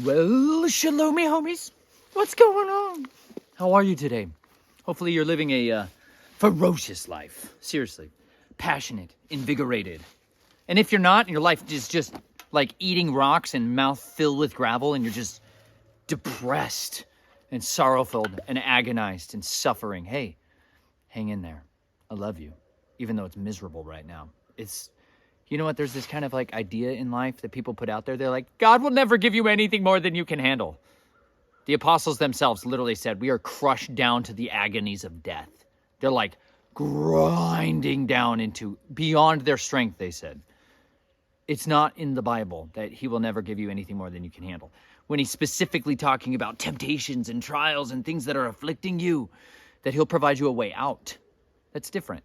Well, shalom, me homies. What's going on? How are you today? Hopefully you're living a ferocious life. Seriously. Passionate, invigorated. And if you're not, and your life is just like eating rocks and mouth filled with gravel, and you're just depressed and sorrowful and agonized and suffering, hey, hang in there. I love you. Even though it's miserable right now. You know what? There's this kind of like idea in life that people put out there. They're like, God will never give you anything more than you can handle. The apostles themselves literally said, we are crushed down to the agonies of death. They're like grinding down into beyond their strength, they said. It's not in the Bible that he will never give you anything more than you can handle. When he's specifically talking about temptations and trials and things that are afflicting you, that he'll provide you a way out. That's different.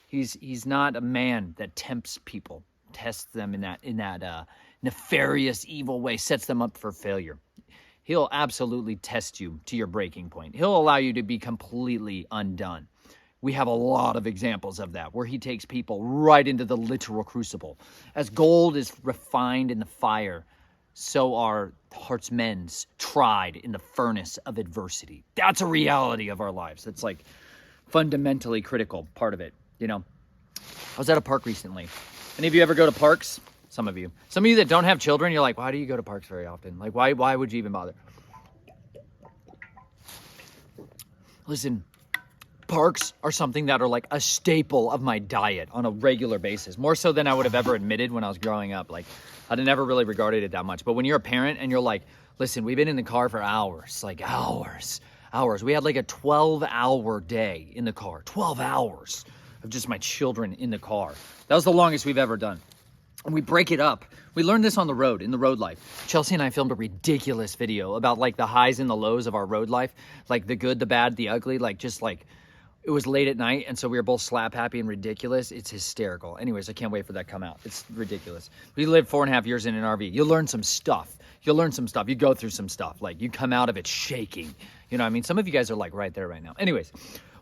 He's not a man that tempts people, tests them in that nefarious, evil way, sets them up for failure. He'll absolutely test you to your breaking point. He'll allow you to be completely undone. We have a lot of examples of that, where he takes people right into the literal crucible. As gold is refined in the fire, so are hearts men's tried in the furnace of adversity. That's a reality of our lives. That's like fundamentally critical part of it. You know, I was at a park recently. Any of you ever go to parks? Some of you. Some of you that don't have children, you're like, why do you go to parks very often? Like, why would you even bother? Listen, parks are something that are like a staple of my diet on a regular basis. More so than I would have ever admitted when I was growing up. Like, I'd never really regarded it that much. But when you're a parent and you're like, listen, we've been in the car for hours. Like, hours. We had like a 12-hour day in the car. 12 hours. Of just my children in the car. That was the longest we've ever done. And we break it up. We learned this on the road, in the road life. Chelsea and I filmed a ridiculous video about like the highs and the lows of our road life. Like the good, the bad, the ugly. Like just like, it was late at night and so we were both slap happy and ridiculous. It's hysterical. Anyways, I can't wait for that to come out. It's ridiculous. We lived 4.5 years in an RV. You'll learn some stuff. You go through some stuff. Like you come out of it shaking. You know what I mean? Some of you guys are like right there right now. Anyways.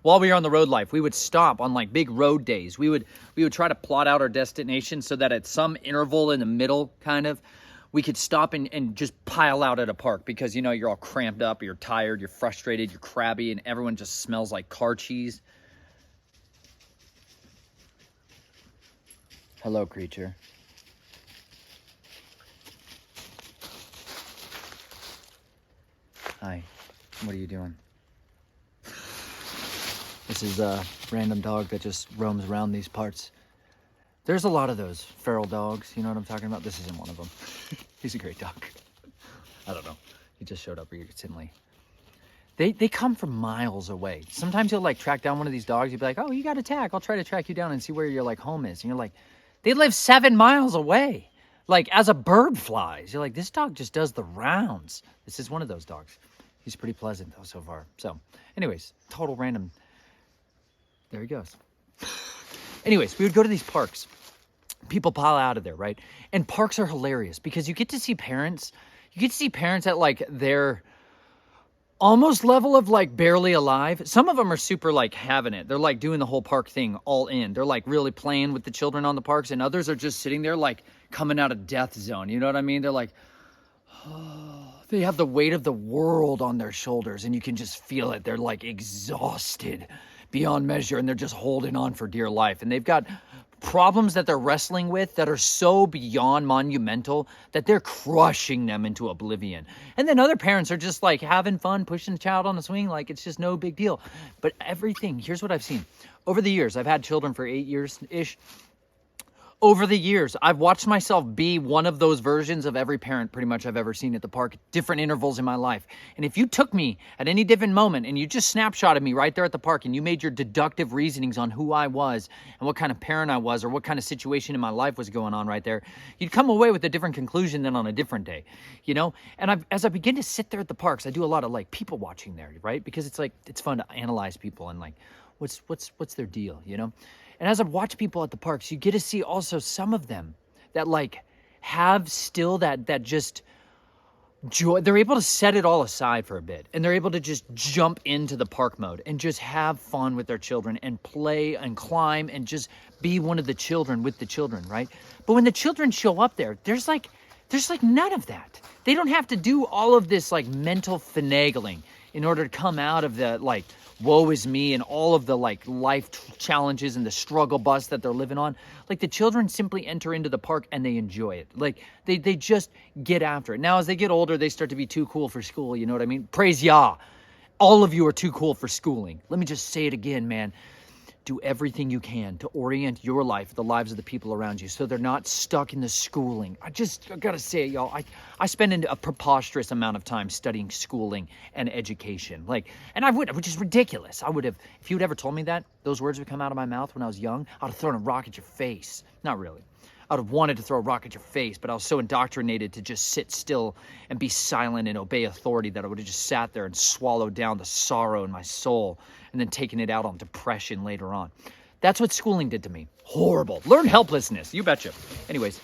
While we were on the road life, we would stop on like big road days. We would try to plot out our destination so that at some interval in the middle, kind of, we could stop and just pile out at a park because, you know, you're all cramped up, you're tired, you're frustrated, you're crabby, and everyone just smells like car cheese. Hello, creature. Hi. What are you doing? This is a random dog that just roams around these parts. There's a lot of those feral dogs, you know what I'm talking about? This isn't one of them. He's a great dog. I don't know. He just showed up recently. They come from miles away. Sometimes you'll like track down one of these dogs. You'll be like, oh, you got a tag. I'll try to track you down and see where your like home is. And you're like, they live 7 miles away. Like as a bird flies. You're like, this dog just does the rounds. This is one of those dogs. He's pretty pleasant though so far. So anyways, total random. There he goes. Anyways, we would go to these parks. People pile out of there, right? And parks are hilarious because you get to see parents. You get to see parents at like their almost level of like barely alive. Some of them are super like having it. They're like doing the whole park thing all in. They're like really playing with the children on the parks. And others are just sitting there like coming out of death zone. You know what I mean? They're like, oh, they have the weight of the world on their shoulders and you can just feel it. They're like exhausted beyond measure, and they're just holding on for dear life. And they've got problems that they're wrestling with that are so beyond monumental that they're crushing them into oblivion. And then other parents are just like having fun, pushing the child on the swing like it's just no big deal. But everything, here's what I've seen. Over the years, I've had children for 8 years-ish. Over the years, I've watched myself be one of those versions of every parent pretty much I've ever seen at the park, different intervals in my life. And if you took me at any different moment and you just snapshotted me right there at the park and you made your deductive reasonings on who I was and what kind of parent I was or what kind of situation in my life was going on right there, you'd come away with a different conclusion than on a different day, you know? And as I begin to sit there at the parks, I do a lot of like people watching there, right? Because it's like, it's fun to analyze people and like, what's their deal, you know? And as I watch people at the parks, you get to see also some of them that like have still that just joy. They're able to set it all aside for a bit and they're able to just jump into the park mode and just have fun with their children and play and climb and just be one of the children with the children, right? But when the children show up there, there's like There's like none of that. They don't have to do all of this like mental finagling in order to come out of the like woe is me and all of the like life challenges and the struggle bus that they're living on. Like the children simply enter into the park and they enjoy it. Like they just get after it. Now as they get older, they start to be too cool for school. You know what I mean? Praise Yah. All of you are too cool for schooling. Let me just say it again, man. Do everything you can to orient your life, the lives of the people around you, so they're not stuck in the schooling. I gotta say it, y'all. I spend a preposterous amount of time studying schooling and education. Which is ridiculous. I would have, if you'd ever told me that, those words would come out of my mouth when I was young, I'd have thrown a rock at your face. Not really. I would have wanted to throw a rock at your face, but I was so indoctrinated to just sit still and be silent and obey authority that I would have just sat there and swallowed down the sorrow in my soul and then taken it out on depression later on. That's what schooling did to me. Horrible. Learn helplessness. You betcha. Anyways,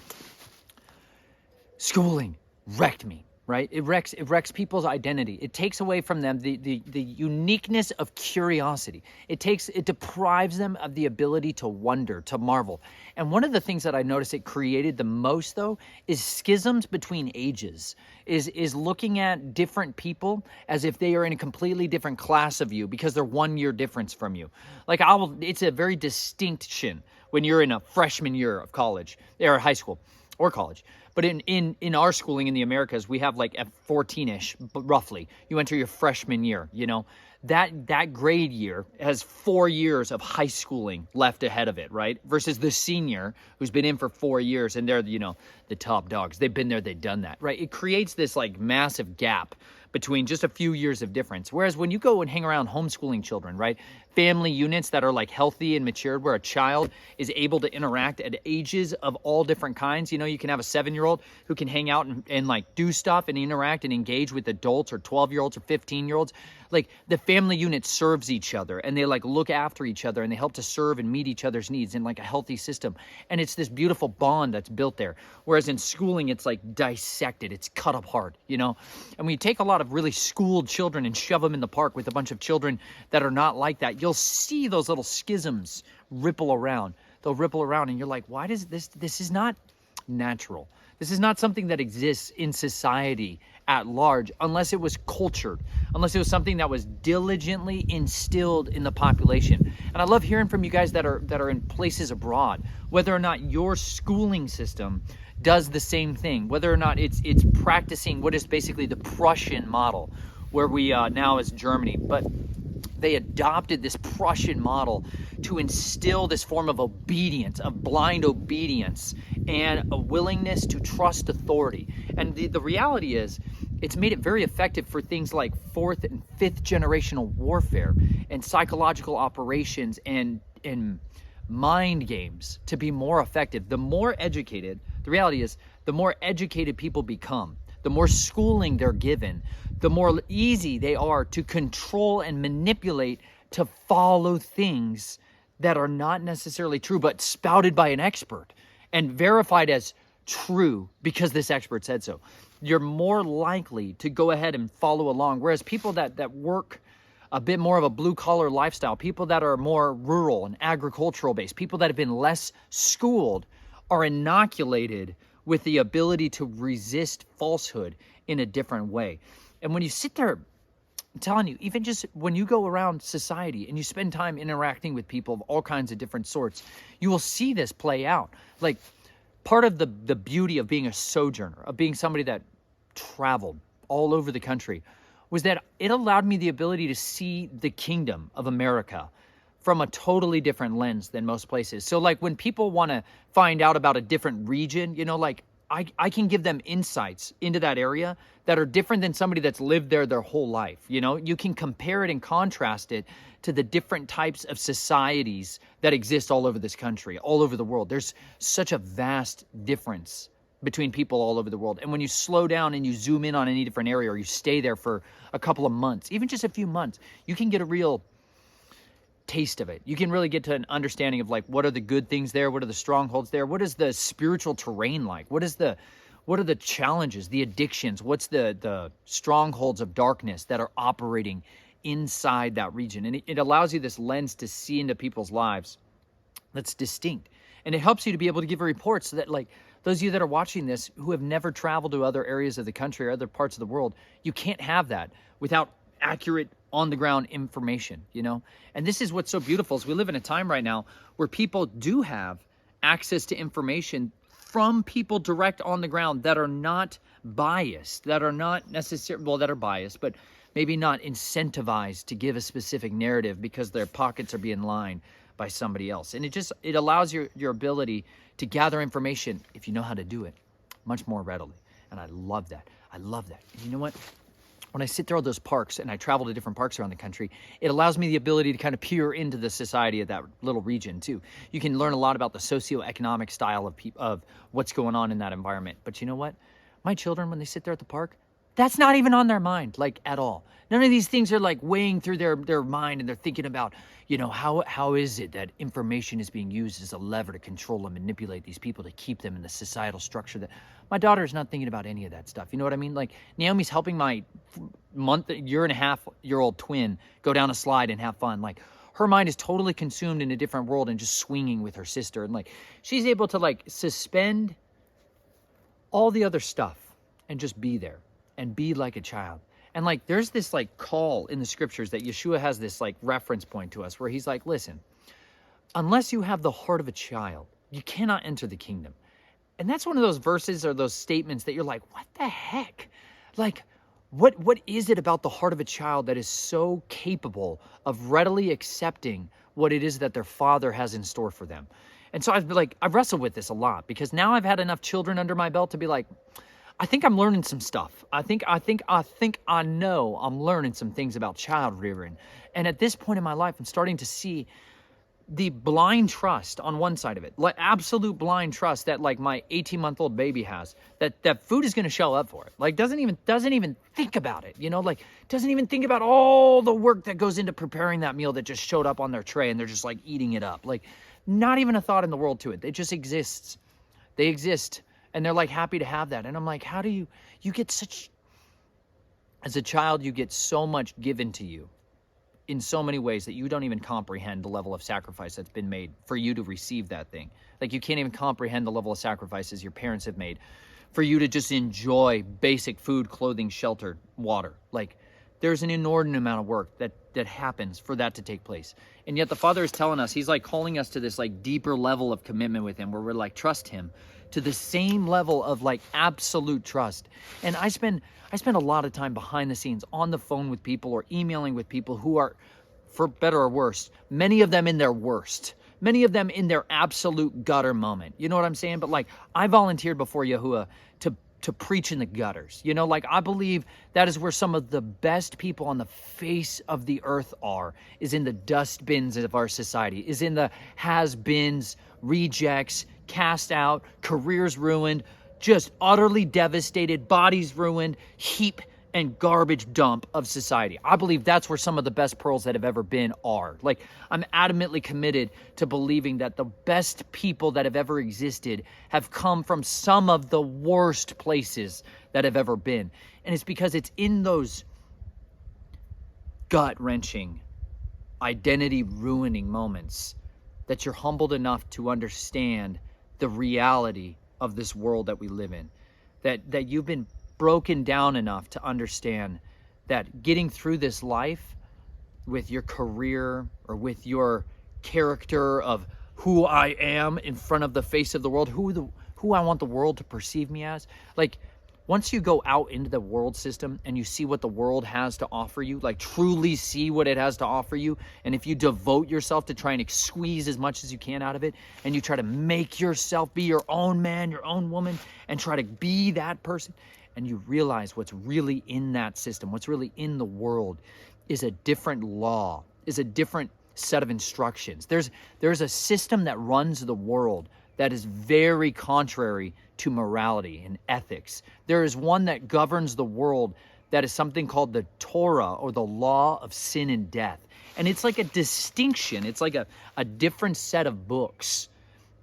schooling wrecked me, right? It wrecks people's identity. It takes away from them the uniqueness of curiosity. It deprives them of the ability to wonder, to marvel. And one of the things that I noticed it created the most, though, is schisms between ages, is looking at different people as if they are in a completely different class of you because they're 1 year difference from you. Like it's a very distinction when you're in a freshman year of college or high school or college. But in our schooling in the Americas, we have like at 14-ish, roughly, you enter your freshman year, you know. That grade year has 4 years of high schooling left ahead of it, right? Versus the senior who's been in for 4 years and they're, you know, the top dogs. They've been there, they've done that, right? It creates this like massive gap between just a few years of difference. Whereas when you go and hang around homeschooling children, right? Family units that are like healthy and matured where a child is able to interact at ages of all different kinds. You know, you can have a 7-year-old who can hang out and like do stuff and interact and engage with adults or 12-year-olds or 15-year-olds. Like the family unit serves each other and they like look after each other and they help to serve and meet each other's needs in like a healthy system. And it's this beautiful bond that's built there. Whereas in schooling, it's like dissected, it's cut apart, you know? And when you take a lot of really schooled children and shove them in the park with a bunch of children that are not like that, you'll see those little schisms ripple around. They'll ripple around and you're like, why does this is not natural. This is not something that exists in society at large unless it was cultured, unless it was something that was diligently instilled in the population. And I love hearing from you guys that are in places abroad, whether or not your schooling system does the same thing, whether or not it's practicing what is basically the Prussian model, where we now is Germany, but they adopted this Prussian model to instill this form of obedience, of blind obedience, and a willingness to trust authority. And the reality is, it's made it very effective for things like 4th and 5th generational warfare and psychological operations and mind games to be more effective. The more educated, the reality is, the more educated people become, the more schooling they're given, the more easy they are to control and manipulate to follow things that are not necessarily true, but spouted by an expert and verified as true because this expert said so. You're more likely to go ahead and follow along. Whereas people that work a bit more of a blue-collar lifestyle, people that are more rural and agricultural-based, people that have been less schooled are inoculated with the ability to resist falsehood in a different way. And when you sit there, I'm telling you, even just when you go around society and you spend time interacting with people of all kinds of different sorts, you will see this play out. Like, part of the beauty of being a sojourner, of being somebody that traveled all over the country, was that it allowed me the ability to see the kingdom of America from a totally different lens than most places. So like when people want to find out about a different region, you know, like I can give them insights into that area that are different than somebody that's lived there their whole life. You know, you can compare it and contrast it to the different types of societies that exist all over this country, all over the world. There's such a vast difference between people all over the world. And when you slow down and you zoom in on any different area, or you stay there for a couple of months, even just a few months, you can get a real taste of it. You can really get to an understanding of like, what are the good things there? What are the strongholds there? What is the spiritual terrain like? What are the challenges, the addictions? What's the strongholds of darkness that are operating inside that region? And it allows you this lens to see into people's lives that's distinct. And it helps you to be able to give a report so that like Those of you that are watching this who have never traveled to other areas of the country or other parts of the world, you can't have that without accurate on-the-ground information, you know? And this is what's so beautiful is we live in a time right now where people do have access to information from people direct on the ground that are not biased, that are not necessarily, well, that are biased, but maybe not incentivized to give a specific narrative because their pockets are being lined by somebody else. And it allows your ability to gather information, if you know how to do it, much more readily. And I love that. I love that. And you know what? When I sit there at those parks and I travel to different parks around the country, it allows me the ability to kind of peer into the society of that little region too. You can learn a lot about the socioeconomic style of what's going on in that environment. But you know what? My children, when they sit there at the park, that's not even on their mind, like at all. None of these things are like weighing through their mind, and they're thinking about, you know, how is it that information is being used as a lever to control and manipulate these people to keep them in the societal structure that my daughter is not thinking about any of that stuff. You know what I mean? Like Naomi's helping my year and a half year old twin go down a slide and have fun. Like her mind is totally consumed in a different world and just swinging with her sister. And like she's able to like suspend all the other stuff and just be there and be like a child. And like, there's this like call in the scriptures that Yeshua has this like reference point to us where he's like, listen, unless you have the heart of a child, you cannot enter the kingdom. And that's one of those verses or those statements that you're like, what the heck? Like, what is it about the heart of a child that is so capable of readily accepting what it is that their father has in store for them? And so I've wrestled with this a lot because now I've had enough children under my belt to be like, I think I'm learning some stuff. I think I know I'm learning some things about child rearing. And at this point in my life, I'm starting to see the blind trust on one side of it, like absolute blind trust that like my 18-month-old baby has, that food is going to show up for it. Like doesn't even think about it, you know, like doesn't even think about all the work that goes into preparing that meal that just showed up on their tray and they're just like eating it up. Like not even a thought in the world to it. It just exists. They exist. And they're like happy to have that. And I'm like, how do you get such, as a child, you get so much given to you in so many ways that you don't even comprehend the level of sacrifice that's been made for you to receive that thing. Like you can't even comprehend the level of sacrifices your parents have made for you to just enjoy basic food, clothing, shelter, water. Like there's an inordinate amount of work that happens for that to take place. And yet the Father is telling us, he's like calling us to this like deeper level of commitment with him where we're like, trust him to the same level of like absolute trust. And I spend a lot of time behind the scenes on the phone with people or emailing with people who are, for better or worse, many of them in their worst, many of them in their absolute gutter moment. You know what I'm saying? But like I volunteered before Yahuwah to preach in the gutters. You know, like I believe that is where some of the best people on the face of the earth are, is in the dustbins of our society, is in the has-beens, rejects, cast out, careers ruined, just utterly devastated, bodies ruined, heap and garbage dump of society. I believe that's where some of the best pearls that have ever been are. Like, I'm adamantly committed to believing that the best people that have ever existed have come from some of the worst places that have ever been. And it's because it's in those gut-wrenching, identity-ruining moments that you're humbled enough to understand the reality of this world that we live in. That you've been broken down enough to understand that getting through this life with your career or with your character of who I am in front of the face of the world, who I want the world to perceive me as, like once you go out into the world system and you see what the world has to offer you, like truly see what it has to offer you, and if you devote yourself to trying to squeeze as much as you can out of it, and you try to make yourself be your own man, your own woman, and try to be that person, and you realize what's really in that system, what's really in the world is a different law, is a different set of instructions. There's a system that runs the world that is very contrary to morality and ethics. There is one that governs the world that is something called the Torah, or the law of sin and death. And it's like a distinction. It's like a different set of books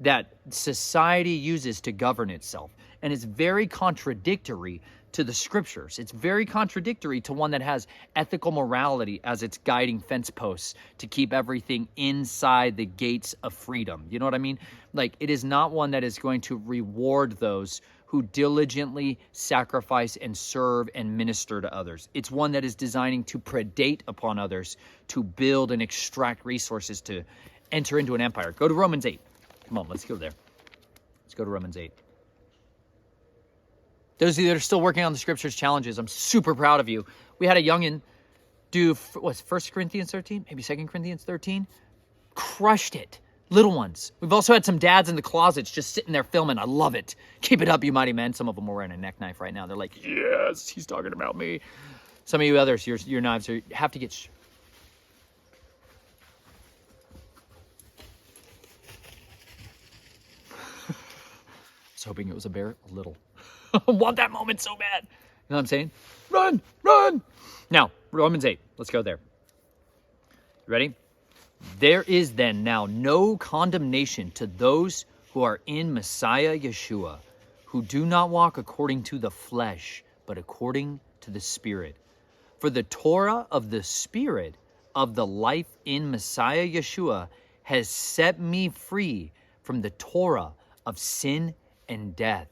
that society uses to govern itself. And it's very contradictory to the scriptures. It's very contradictory to one that has ethical morality as its guiding fence posts to keep everything inside the gates of freedom. You know what I mean? Like, it is not one that is going to reward those who diligently sacrifice and serve and minister to others. It's one that is designing to predate upon others, to build and extract resources to enter into an empire. Go to Romans 8. Come on, let's go there. Let's go to Romans 8. Those of you that are still working on the scriptures challenges, I'm super proud of you. We had a youngin do, what's 1 Corinthians 13? Maybe 2 Corinthians 13? Crushed it. Little ones. We've also had some dads in the closets just sitting there filming. I love it. Keep it up, you mighty men. Some of them are wearing a neck knife right now. They're like, yes, he's talking about me. Some of you others, your knives have to get... I was hoping it was a bear. A little. I want that moment so bad. You know what I'm saying? Run, run. Now, Romans 8. Let's go there. You ready? There is then now no condemnation to those who are in Messiah Yeshua, who do not walk according to the flesh, but according to the Spirit. For the Torah of the Spirit of the life in Messiah Yeshua has set me free from the Torah of sin and death.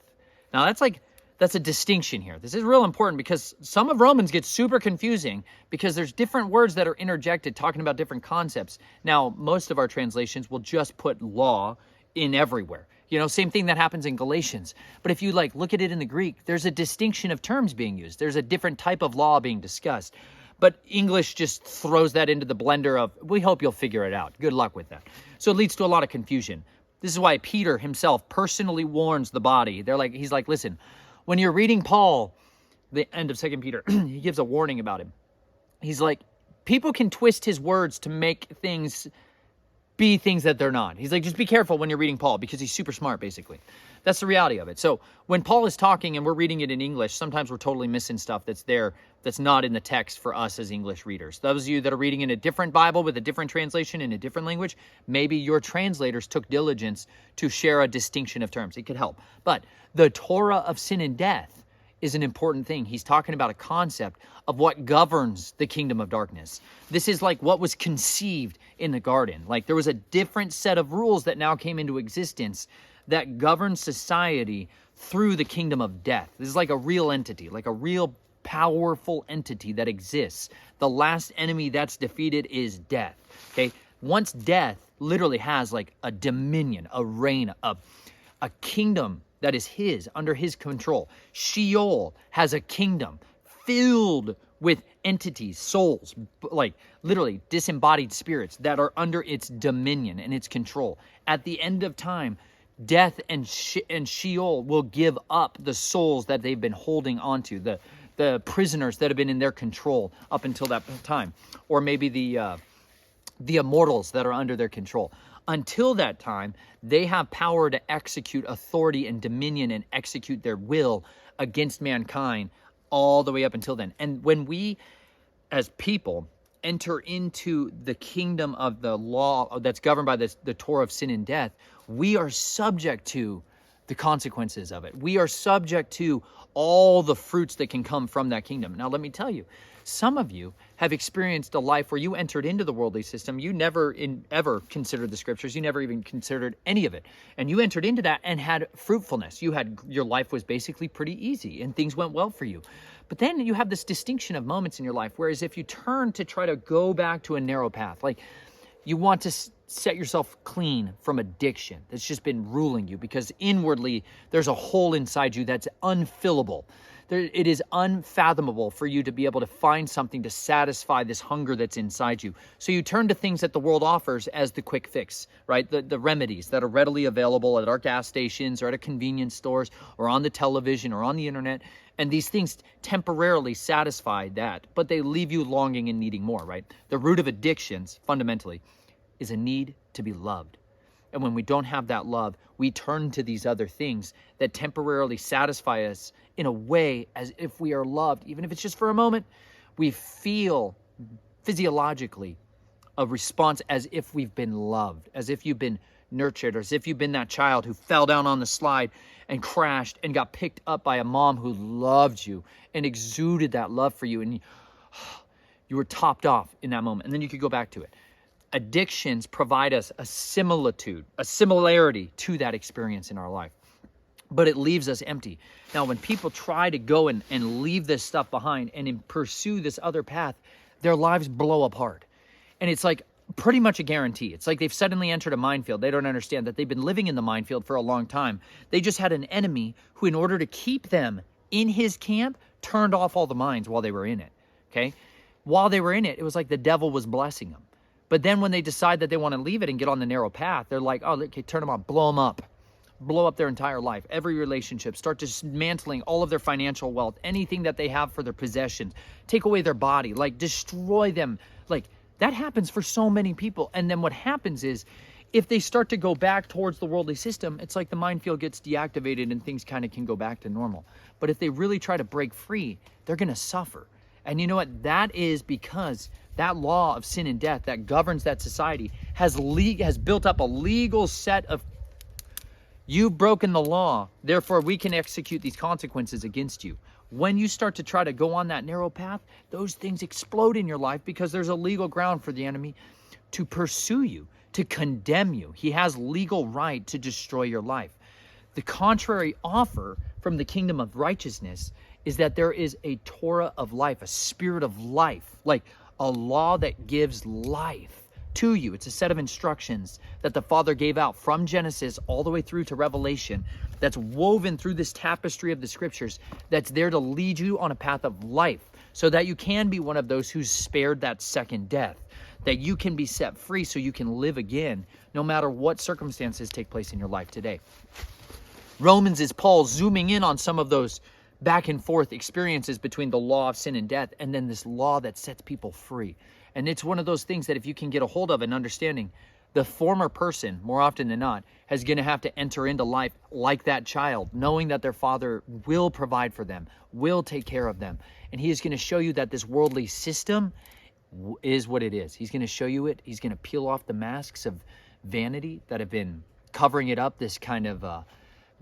Now that's a distinction here. This is real important because some of Romans get super confusing because there's different words that are interjected talking about different concepts. Now, most of our translations will just put law in everywhere. You know, same thing that happens in Galatians. But if you look at it in the Greek, there's a distinction of terms being used. There's a different type of law being discussed. But English just throws that into the blender of, we hope you'll figure it out. Good luck with that. So it leads to a lot of confusion. This is why Peter himself personally warns the body. He's like, listen, when you're reading Paul, the end of 2 Peter, he gives a warning about him. He's like, people can twist his words to make things be things that they're not. He's like, just be careful when you're reading Paul because he's super smart, basically. That's the reality of it. So when Paul is talking and we're reading it in English, sometimes we're totally missing stuff that's there that's not in the text for us as English readers. Those of you that are reading in a different Bible with a different translation in a different language, maybe your translators took diligence to share a distinction of terms. It could help. But the Torah of sin and death is an important thing. He's talking about a concept of what governs the kingdom of darkness. This is like what was conceived in the garden. Like there was a different set of rules that now came into existence that govern society through the kingdom of death. This is like a real entity, like a real powerful entity that exists. The last enemy that's defeated is death. Okay? Once death literally has like a dominion, a reign, a kingdom that is his, under his control. Sheol has a kingdom filled with entities, souls, like literally disembodied spirits that are under its dominion and its control. At the end of time, death and Sheol will give up the souls that they've been holding onto, the prisoners that have been in their control up until that time, or maybe the immortals that are under their control. Until that time, they have power to execute authority and dominion and execute their will against mankind all the way up until then. And when we, as people, enter into the kingdom of the law that's governed by the Torah of sin and death, we are subject to the consequences of it. We are subject to all the fruits that can come from that kingdom. Now, let me tell you, some of you have experienced a life where you entered into the worldly system. You never ever considered the scriptures. You never even considered any of it. And you entered into that and had fruitfulness. Your life was basically pretty easy and things went well for you. But then you have this distinction of moments in your life, whereas if you turn to try to go back to a narrow path, like you want to set yourself clean from addiction that's just been ruling you because inwardly there's a hole inside you that's unfillable. It is unfathomable for you to be able to find something to satisfy this hunger that's inside you. So you turn to things that the world offers as the quick fix, right? The remedies that are readily available at our gas stations or at a convenience stores or on the television or on the internet. And these things temporarily satisfy that, but they leave you longing and needing more, right? The root of addictions, fundamentally, is a need to be loved. And when we don't have that love, we turn to these other things that temporarily satisfy us in a way as if we are loved. Even if it's just for a moment, we feel physiologically a response as if we've been loved, as if you've been nurtured, or as if you've been that child who fell down on the slide and crashed and got picked up by a mom who loved you and exuded that love for you, and you were topped off in that moment, and then you could go back to it. Addictions provide us a similitude, a similarity to that experience in our life, but it leaves us empty. Now, when people try to go and leave this stuff behind and pursue this other path, their lives blow apart. And it's like pretty much a guarantee. It's like they've suddenly entered a minefield. They don't understand that they've been living in the minefield for a long time. They just had an enemy who, in order to keep them in his camp, turned off all the mines while they were in it, okay? While they were in it, it was like the devil was blessing them. But then when they decide that they want to leave it and get on the narrow path, they're like, oh, okay, turn them on, blow them up. Blow up their entire life, every relationship, start dismantling all of their financial wealth, anything that they have for their possessions, take away their body, like destroy them. Like that happens for so many people. And then what happens is if they start to go back towards the worldly system, it's like the minefield gets deactivated and things kind of can go back to normal. But if they really try to break free, they're going to suffer. And you know what? That is because that law of sin and death that governs that society has built up a legal set of, you've broken the law, therefore we can execute these consequences against you. When you start to try to go on that narrow path, those things explode in your life because there's a legal ground for the enemy to pursue you, to condemn you. He has legal right to destroy your life. The contrary offer from the kingdom of righteousness is that there is a Torah of life, a spirit of life, like a law that gives life to you. It's a set of instructions that the Father gave out from Genesis all the way through to Revelation, that's woven through this tapestry of the scriptures, that's there to lead you on a path of life so that you can be one of those who's spared that second death, that you can be set free so you can live again no matter what circumstances take place in your life today. Romans is Paul zooming in on some of those back and forth experiences between the law of sin and death and then this law that sets people free. And it's one of those things that if you can get a hold of and understanding, the former person, more often than not, is going to have to enter into life like that child, knowing that their father will provide for them, will take care of them. And he is going to show you that this worldly system is what it is. He's going to show you it. He's going to peel off the masks of vanity that have been covering it up, this kind of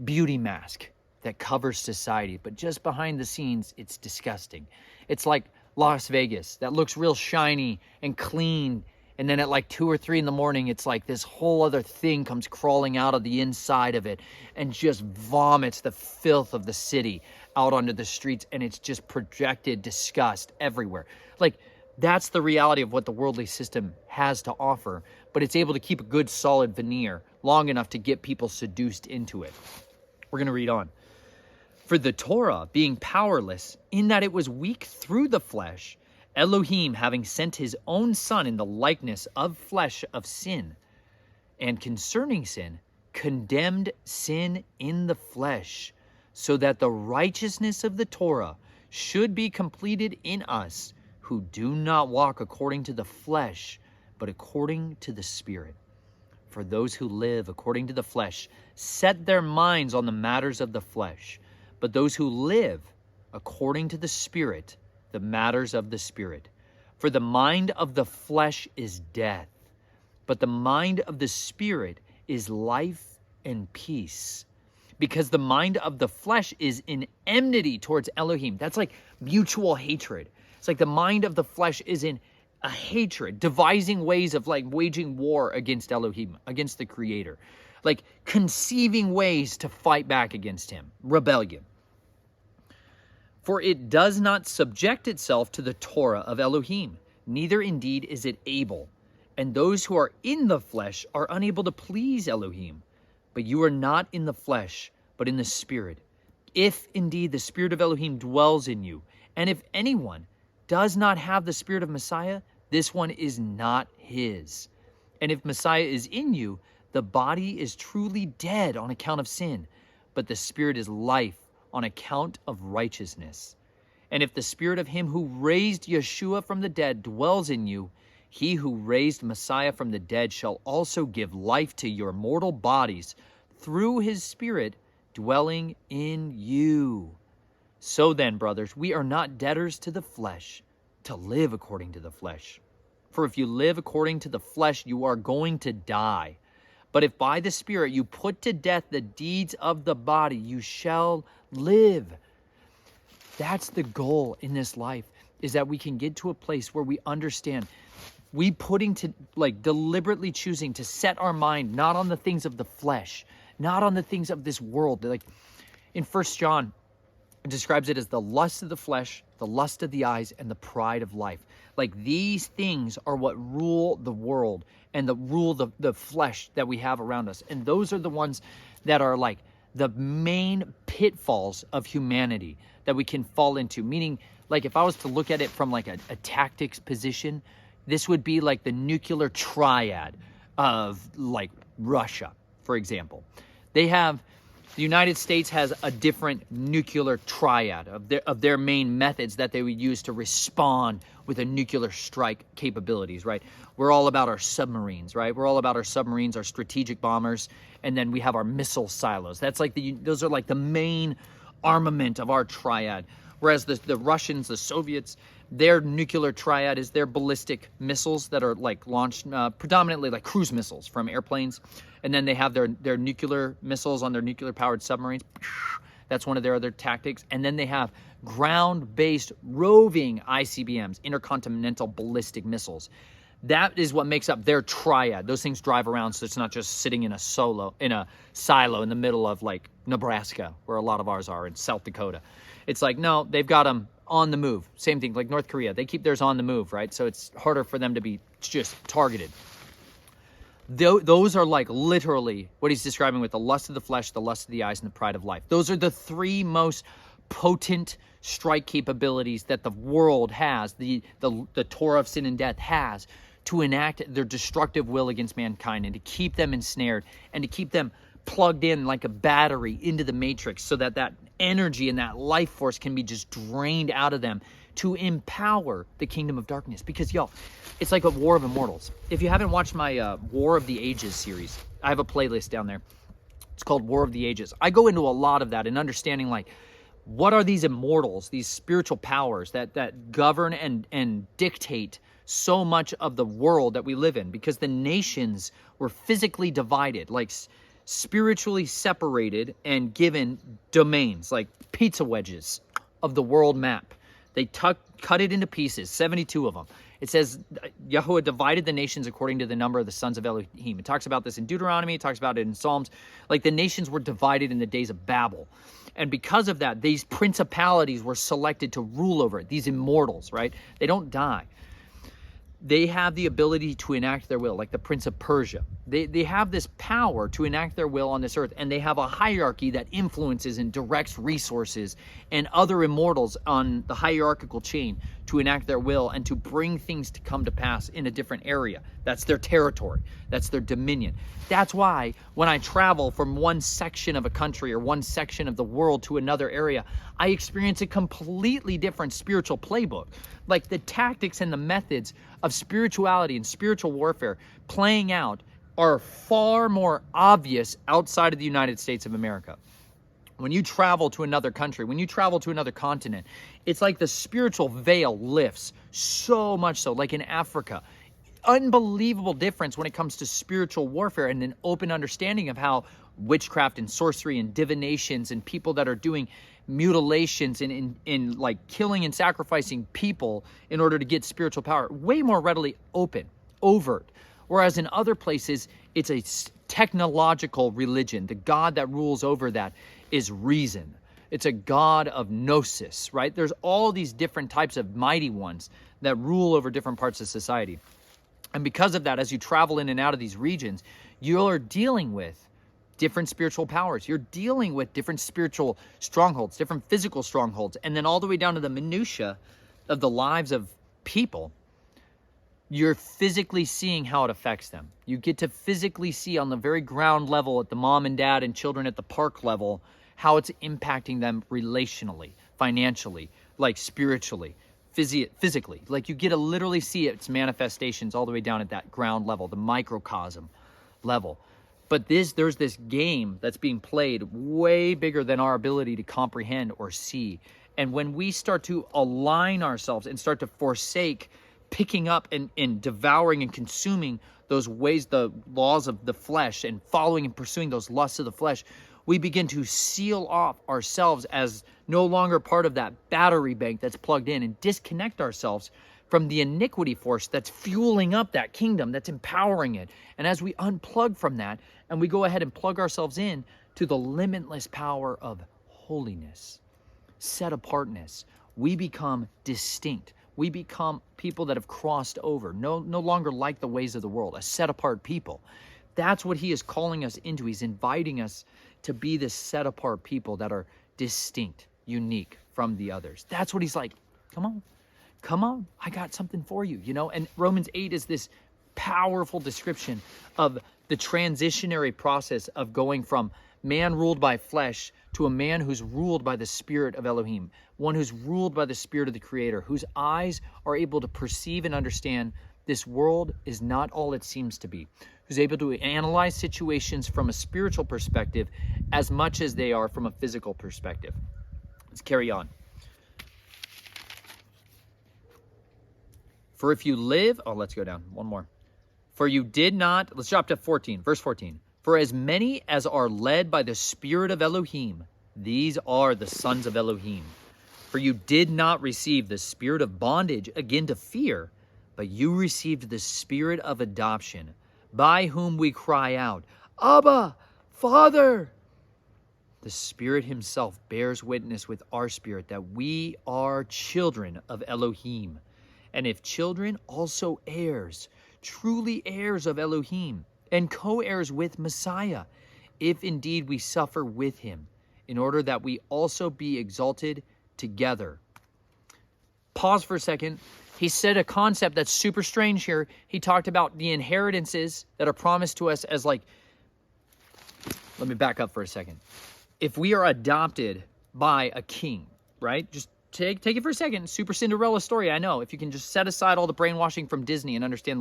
beauty mask that covers society. But just behind the scenes, it's disgusting. It's like Las Vegas that looks real shiny and clean, and then at like 2 or 3 in the morning, it's like this whole other thing comes crawling out of the inside of it and just vomits the filth of the city out onto the streets, and it's just projected disgust everywhere. Like, that's the reality of what the worldly system has to offer, but it's able to keep a good solid veneer long enough to get people seduced into it. We're going to read on. For the Torah, being powerless, in that it was weak through the flesh, Elohim, having sent his own Son in the likeness of flesh of sin, and concerning sin, condemned sin in the flesh, so that the righteousness of the Torah should be completed in us, who do not walk according to the flesh, but according to the Spirit. For those who live according to the flesh set their minds on the matters of the flesh, but those who live according to the Spirit, the matters of the Spirit. For the mind of the flesh is death, but the mind of the Spirit is life and peace. Because the mind of the flesh is in enmity towards Elohim. That's like mutual hatred. It's like the mind of the flesh is in a hatred, devising ways of like waging war against Elohim, against the Creator. Like conceiving ways to fight back against him. Rebellion. For it does not subject itself to the Torah of Elohim, neither indeed is it able. And those who are in the flesh are unable to please Elohim. But you are not in the flesh, but in the Spirit. If indeed the Spirit of Elohim dwells in you, and if anyone does not have the Spirit of Messiah, this one is not his. And if Messiah is in you, the body is truly dead on account of sin, but the Spirit is life on account of righteousness. And if the Spirit of him who raised Yeshua from the dead dwells in you, he who raised Messiah from the dead shall also give life to your mortal bodies through his Spirit dwelling in you. So then, brothers, we are not debtors to the flesh, to live according to the flesh. For if you live according to the flesh, you are going to die. But if by the Spirit you put to death the deeds of the body, you shall live. That's the goal in this life, is that we can get to a place where we understand we deliberately choosing to set our mind not on the things of the flesh, not on the things of this world. Like in 1 John, it describes it as the lust of the flesh, the lust of the eyes, and the pride of life. Like these things are what rule the world and rule the flesh that we have around us. And those are the ones that are like the main pitfalls of humanity that we can fall into. Meaning, like if I was to look at it from like a tactics position, this would be like the nuclear triad of like Russia, for example. The United States has a different nuclear triad of their main methods that they would use to respond with a nuclear strike capabilities, right? We're all about our submarines, right? We're all about our submarines, our strategic bombers, and then we have our missile silos. Those are like the main armament of our triad. Whereas the Russians, the Soviets, their nuclear triad is their ballistic missiles that are like launched predominantly like cruise missiles from airplanes. And then they have their nuclear missiles on their nuclear powered submarines. That's one of their other tactics. And then they have ground-based roving ICBMs, intercontinental ballistic missiles. That is what makes up their triad. Those things drive around, so it's not just sitting in a silo in the middle of like Nebraska, where a lot of ours are, in South Dakota. It's like, no, they've got them on the move. Same thing like North Korea. They keep theirs on the move, right? So it's harder for them to be just targeted. Those are like literally what he's describing with the lust of the flesh, the lust of the eyes, and the pride of life. Those are the three most potent strike capabilities that the world has, the Torah of sin and death has, to enact their destructive will against mankind and to keep them ensnared and to keep them plugged in like a battery into the matrix so that energy and that life force can be just drained out of them to empower the kingdom of darkness. Because, y'all, it's like a War of Immortals. If you haven't watched my War of the Ages series, I have a playlist down there. It's called War of the Ages. I go into a lot of that and understanding like, what are these immortals, these spiritual powers that govern and dictate so much of the world that we live in? Because the nations were physically divided, like spiritually separated and given domains, like pizza wedges of the world map. They cut it into pieces, 72 of them. It says Yahweh divided the nations according to the number of the sons of Elohim. It talks about this in Deuteronomy. It talks about it in Psalms. Like the nations were divided in the days of Babel. And because of that, these principalities were selected to rule over it. These immortals, right? They don't die. They have the ability to enact their will, like the Prince of Persia. They have this power to enact their will on this earth, and they have a hierarchy that influences and directs resources and other immortals on the hierarchical chain to enact their will and to bring things to come to pass in a different area. That's their territory. That's their dominion. That's why when I travel from one section of a country or one section of the world to another area, I experience a completely different spiritual playbook. Like the tactics and the methods of spirituality and spiritual warfare playing out are far more obvious outside of the United States of America. When you travel to another country, when you travel to another continent, it's like the spiritual veil lifts so much so, like in Africa. Unbelievable difference when it comes to spiritual warfare and an open understanding of how witchcraft and sorcery and divinations and people that are doing mutilations and in like killing and sacrificing people in order to get spiritual power, way more readily overt. Whereas in other places, it's a technological religion. The God that rules over that is reason. It's a God of gnosis, right? There's all these different types of mighty ones that rule over different parts of society. And because of that, as you travel in and out of these regions, you're dealing with different spiritual powers. You're dealing with different spiritual strongholds, different physical strongholds, and then all the way down to the minutia of the lives of people. You're physically seeing how it affects them. You get to physically see on the very ground level at the mom and dad and children at the park level how it's impacting them relationally, financially, like spiritually, physically. Like you get to literally see its manifestations all the way down at that ground level, the microcosm level. But there's this game that's being played way bigger than our ability to comprehend or see. And when we start to align ourselves and start to forsake picking up and devouring and consuming those ways, the laws of the flesh, and following and pursuing those lusts of the flesh, we begin to seal off ourselves as no longer part of that battery bank that's plugged in, and disconnect ourselves from the iniquity force that's fueling up that kingdom, that's empowering it. And as we unplug from that and we go ahead and plug ourselves in to the limitless power of holiness, set apartness, we become distinct. We become people that have crossed over, no longer like the ways of the world, a set apart people. That's what he is calling us into. He's inviting us to be this set apart people that are distinct, unique from the others. That's what he's like, come on, I got something for you, you know? And Romans 8 is this powerful description of the transitionary process of going from man ruled by flesh to a man who's ruled by the Spirit of Elohim, one who's ruled by the Spirit of the Creator, whose eyes are able to perceive and understand this world is not all it seems to be, who's able to analyze situations from a spiritual perspective as much as they are from a physical perspective. Let's carry on. For if you live, let's go down one more. For you did not, let's drop to 14, verse 14. For as many as are led by the Spirit of Elohim, these are the sons of Elohim. For you did not receive the spirit of bondage again to fear, but you received the Spirit of adoption, by whom we cry out, Abba, Father. The Spirit himself bears witness with our spirit that we are children of Elohim. And if children, also heirs, truly heirs of Elohim, and co-heirs with Messiah, if indeed we suffer with him, in order that we also be exalted together. Pause for a second. He said a concept that's super strange here. He talked about the inheritances that are promised to us as let me back up for a second. If we are adopted by a king, right? Just take it for a second. Super Cinderella story, I know. If you can just set aside all the brainwashing from Disney and understand,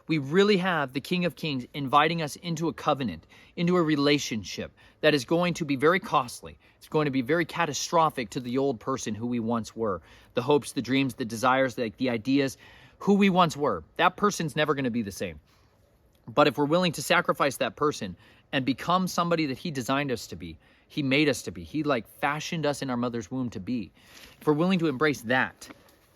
we really have the King of Kings inviting us into a covenant, into a relationship that is going to be very costly. It's going to be very catastrophic to the old person who we once were. The hopes, the dreams, the desires, the ideas, who we once were. That person's never going to be the same. But if we're willing to sacrifice that person and become somebody that he designed us to be, he made us to be, he fashioned us in our mother's womb to be. If we're willing to embrace that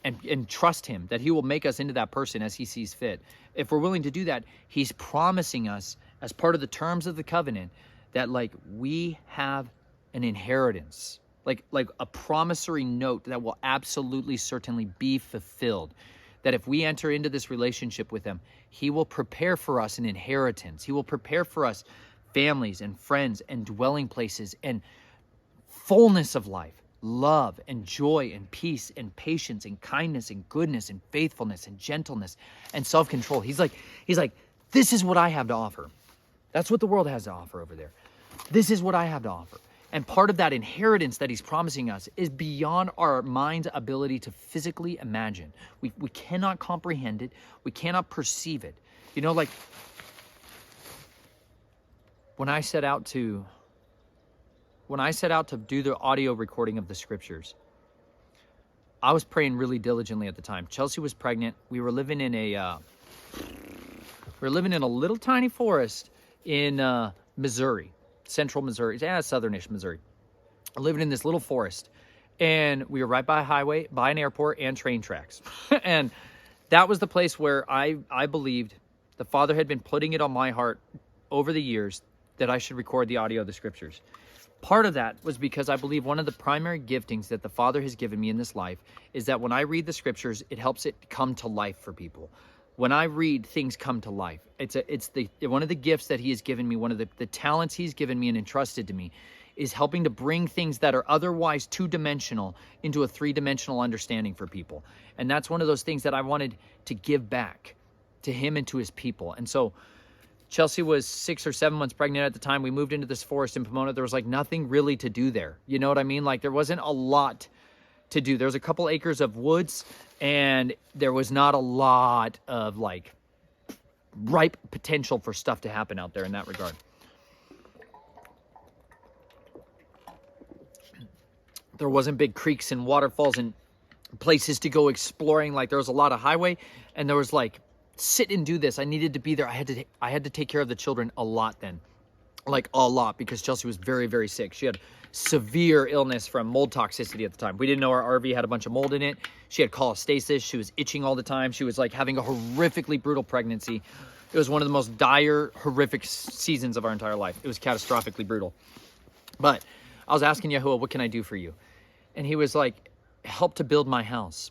and trust him that he will make us into that person as he sees fit, if we're willing to do that, he's promising us as part of the terms of the covenant that we have an inheritance, like a promissory note that will absolutely certainly be fulfilled. That if we enter into this relationship with him, he will prepare for us an inheritance. He will prepare for us families and friends and dwelling places and fullness of life, love and joy and peace and patience and kindness and goodness and faithfulness and gentleness and self-control. He's like, this is what I have to offer. That's what the world has to offer over there. This is what I have to offer. And part of that inheritance that he's promising us is beyond our mind's ability to physically imagine. We cannot comprehend it. We cannot perceive it. When I set out to do the audio recording of the scriptures, I was praying really diligently at the time. Chelsea was pregnant. We were living in a little tiny forest in Missouri, central Missouri, southernish Missouri. Living in this little forest, and we were right by a highway, by an airport, and train tracks. And that was the place where I believed the Father had been putting it on my heart over the years that I should record the audio of the scriptures. Part of that was because I believe one of the primary giftings that the Father has given me in this life is that when I read the scriptures, it helps it come to life for people. When I read, things come to life. It's one of the gifts that he has given me, one of the talents he's given me and entrusted to me, is helping to bring things that are otherwise two-dimensional into a three-dimensional understanding for people. And that's one of those things that I wanted to give back to him and to his people. And so Chelsea was 6 or 7 months pregnant at the time. We moved into this forest in Pomona. There was nothing really to do there. You know what I mean? There wasn't a lot to do. There was a couple acres of woods, and there was not a lot of ripe potential for stuff to happen out there in that regard. There wasn't big creeks and waterfalls and places to go exploring. Like there was a lot of highway, and there was like, sit and do this. I needed to be there. I had to take care of the children a lot then, like a lot, because Chelsea was very, very sick. She had severe illness from mold toxicity at the time. We didn't know our RV had a bunch of mold in it. She had cholestasis. She was itching all the time. She was like having a horrifically brutal pregnancy. It was one of the most dire, horrific seasons of our entire life. It was catastrophically brutal. But I was asking Yahuwah, what can I do for you? And he was like, help to build my house.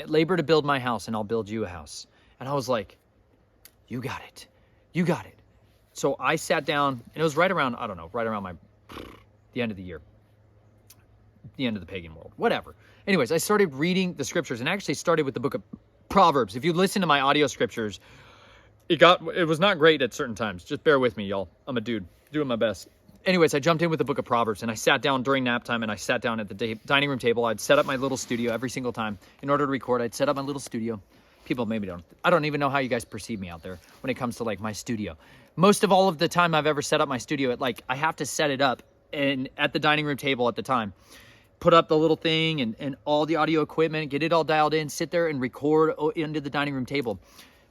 Labor to build my house, and I'll build you a house. And I was like, you got it. You got it. So I sat down, and it was right around, I don't know, right around the end of the year. The end of the pagan world. Whatever. Anyways, I started reading the scriptures, and I actually started with the book of Proverbs. If you listen to my audio scriptures, it was not great at certain times. Just bear with me, y'all. I'm a dude doing my best. Anyways, I jumped in with the book of Proverbs, and I sat down during nap time, and I sat down at the dining room table. I'd set up my little studio every single time. In order to record, I'd set up my little studio. People maybe I don't even know how you guys perceive me out there when it comes to like my studio. Most of all of the time I've ever set up my studio, I have to set it up and at the dining room table at the time. Put up the little thing and all the audio equipment, get it all dialed in, sit there and record into the dining room table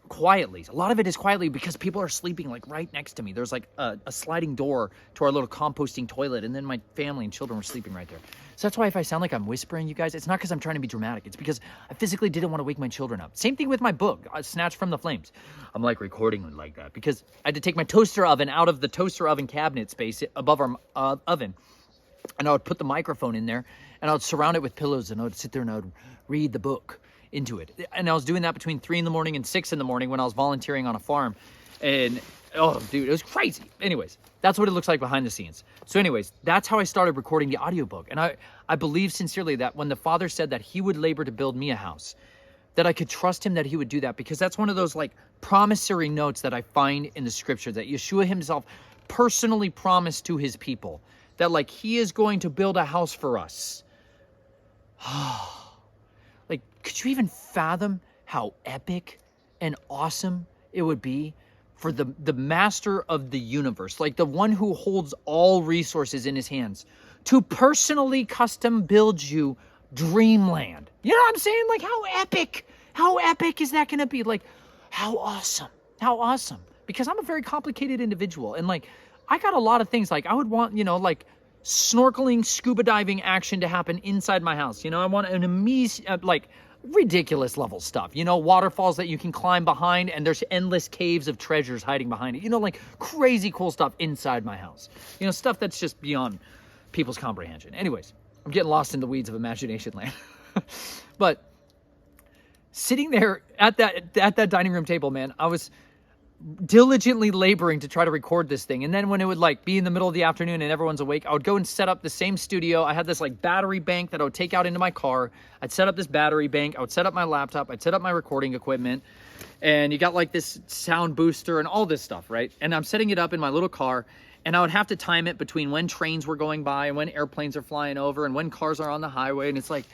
quietly. A lot of it is quietly because people are sleeping like right next to me. There's like a sliding door to our little composting toilet, and then my family and children were sleeping right there. So that's why if I sound like I'm whispering, you guys, it's not because I'm trying to be dramatic. It's because I physically didn't want to wake my children up. Same thing with my book, Snatched from the Flames. I'm like recording like that because I had to take my toaster oven out of the toaster oven cabinet space above our oven. And I would put the microphone in there, and I would surround it with pillows, and I would sit there and I would read the book into it. And I was doing that between 3 in the morning and 6 in the morning when I was volunteering on a farm. And oh, dude, it was crazy. Anyways, that's what it looks like behind the scenes. So anyways, that's how I started recording the audiobook. And I believe sincerely that when the Father said that he would labor to build me a house, that I could trust him that he would do that, because that's one of those like promissory notes that I find in the scripture that Yeshua himself personally promised to his people, that like he is going to build a house for us. Like, could you even fathom how epic and awesome it would be for the master of the universe, like the one who holds all resources in his hands, to personally custom build you dreamland? You know what I'm saying? Like, how epic is that going to be? Like, how awesome. Because I'm a very complicated individual, and like, I got a lot of things. Like, I would want, like snorkeling, scuba diving action to happen inside my house. I want an amazing, like ridiculous level stuff. Waterfalls that you can climb behind, and there's endless caves of treasures hiding behind it. Like crazy cool stuff inside my house. Stuff that's just beyond people's comprehension. Anyways, I'm getting lost in the weeds of imagination land. But sitting there at that dining room table, man, I was diligently laboring to try to record this thing. And then when it would like be in the middle of the afternoon and everyone's awake, I would go and set up the same studio. I had this like battery bank that I would take out into my car. I'd set up this battery bank. I would set up my laptop. I'd set up my recording equipment. And you got like this sound booster and all this stuff, right? And I'm setting it up in my little car, and I would have to time it between when trains were going by and when airplanes are flying over and when cars are on the highway. And it's like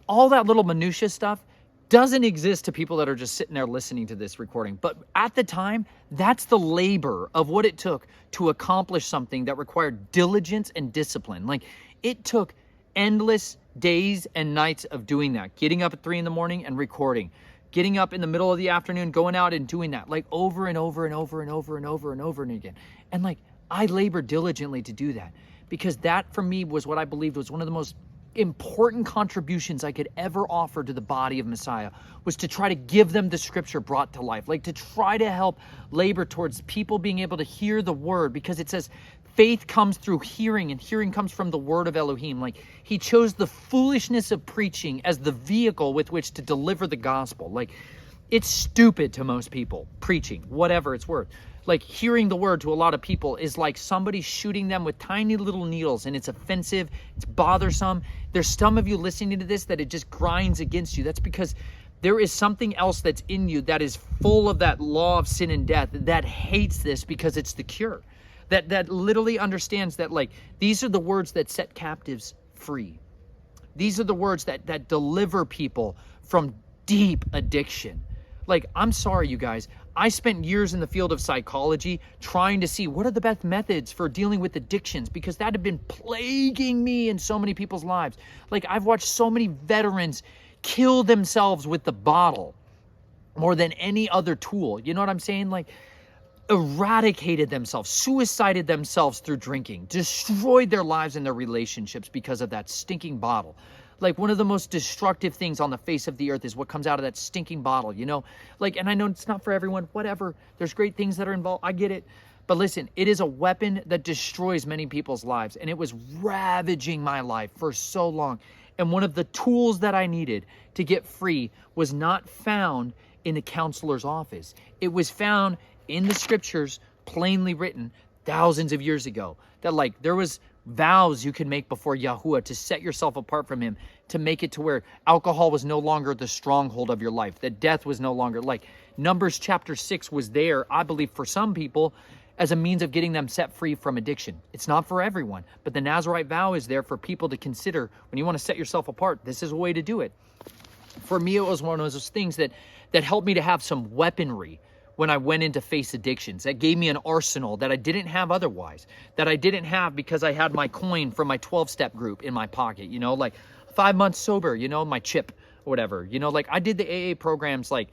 all that little minutia stuff doesn't exist to people that are just sitting there listening to this recording. But at the time, that's the labor of what it took to accomplish something that required diligence and discipline. Like, it took endless days and nights of doing that. Getting up at 3 in the morning and recording. Getting up in the middle of the afternoon, going out and doing that. Like, over and over and over and over and over and over and again. And like, I labored diligently to do that. Because that, for me, was what I believed was one of the most important contributions I could ever offer to the body of Messiah, was to try to give them the scripture brought to life, like to try to help labor towards people being able to hear the word, because it says faith comes through hearing, and hearing comes from the word of Elohim. Like, he chose the foolishness of preaching as the vehicle with which to deliver the gospel. Like, it's stupid to most people, preaching, whatever it's worth. Like, hearing the word to a lot of people is like somebody shooting them with tiny little needles, and it's offensive, it's bothersome. There's some of you listening to this that it just grinds against you. That's because there is something else that's in you that is full of that law of sin and death, that hates this because it's the cure. That literally understands that, like, these are the words that set captives free. These are the words that deliver people from deep addiction. Like, I'm sorry, you guys. I spent years in the field of psychology trying to see what are the best methods for dealing with addictions, because that had been plaguing me in so many people's lives. Like, I've watched so many veterans kill themselves with the bottle more than any other tool. You know what I'm saying? Like, eradicated themselves, suicided themselves through drinking, destroyed their lives and their relationships because of that stinking bottle. Like, one of the most destructive things on the face of the earth is what comes out of that stinking bottle, you know? Like, and I know it's not for everyone, whatever. There's great things that are involved. I get it. But listen, it is a weapon that destroys many people's lives. And it was ravaging my life for so long. And one of the tools that I needed to get free was not found in a counselor's office. It was found in the scriptures, plainly written thousands of years ago, that like there was vows you can make before Yahuwah to set yourself apart from him, to make it to where alcohol was no longer the stronghold of your life, that death was no longer, like Numbers chapter 6 was there, I believe, for some people as a means of getting them set free from addiction. It's not for everyone, but the Nazirite vow is there for people to consider when you want to set yourself apart. This is a way to do it. For me, it was one of those things that helped me to have some weaponry when I went in to face addictions. That gave me an arsenal that I didn't have otherwise, that I didn't have because I had my coin from my 12-step group in my pocket, you know, like 5 months sober, you know, my chip or whatever, you know, like I did the AA programs like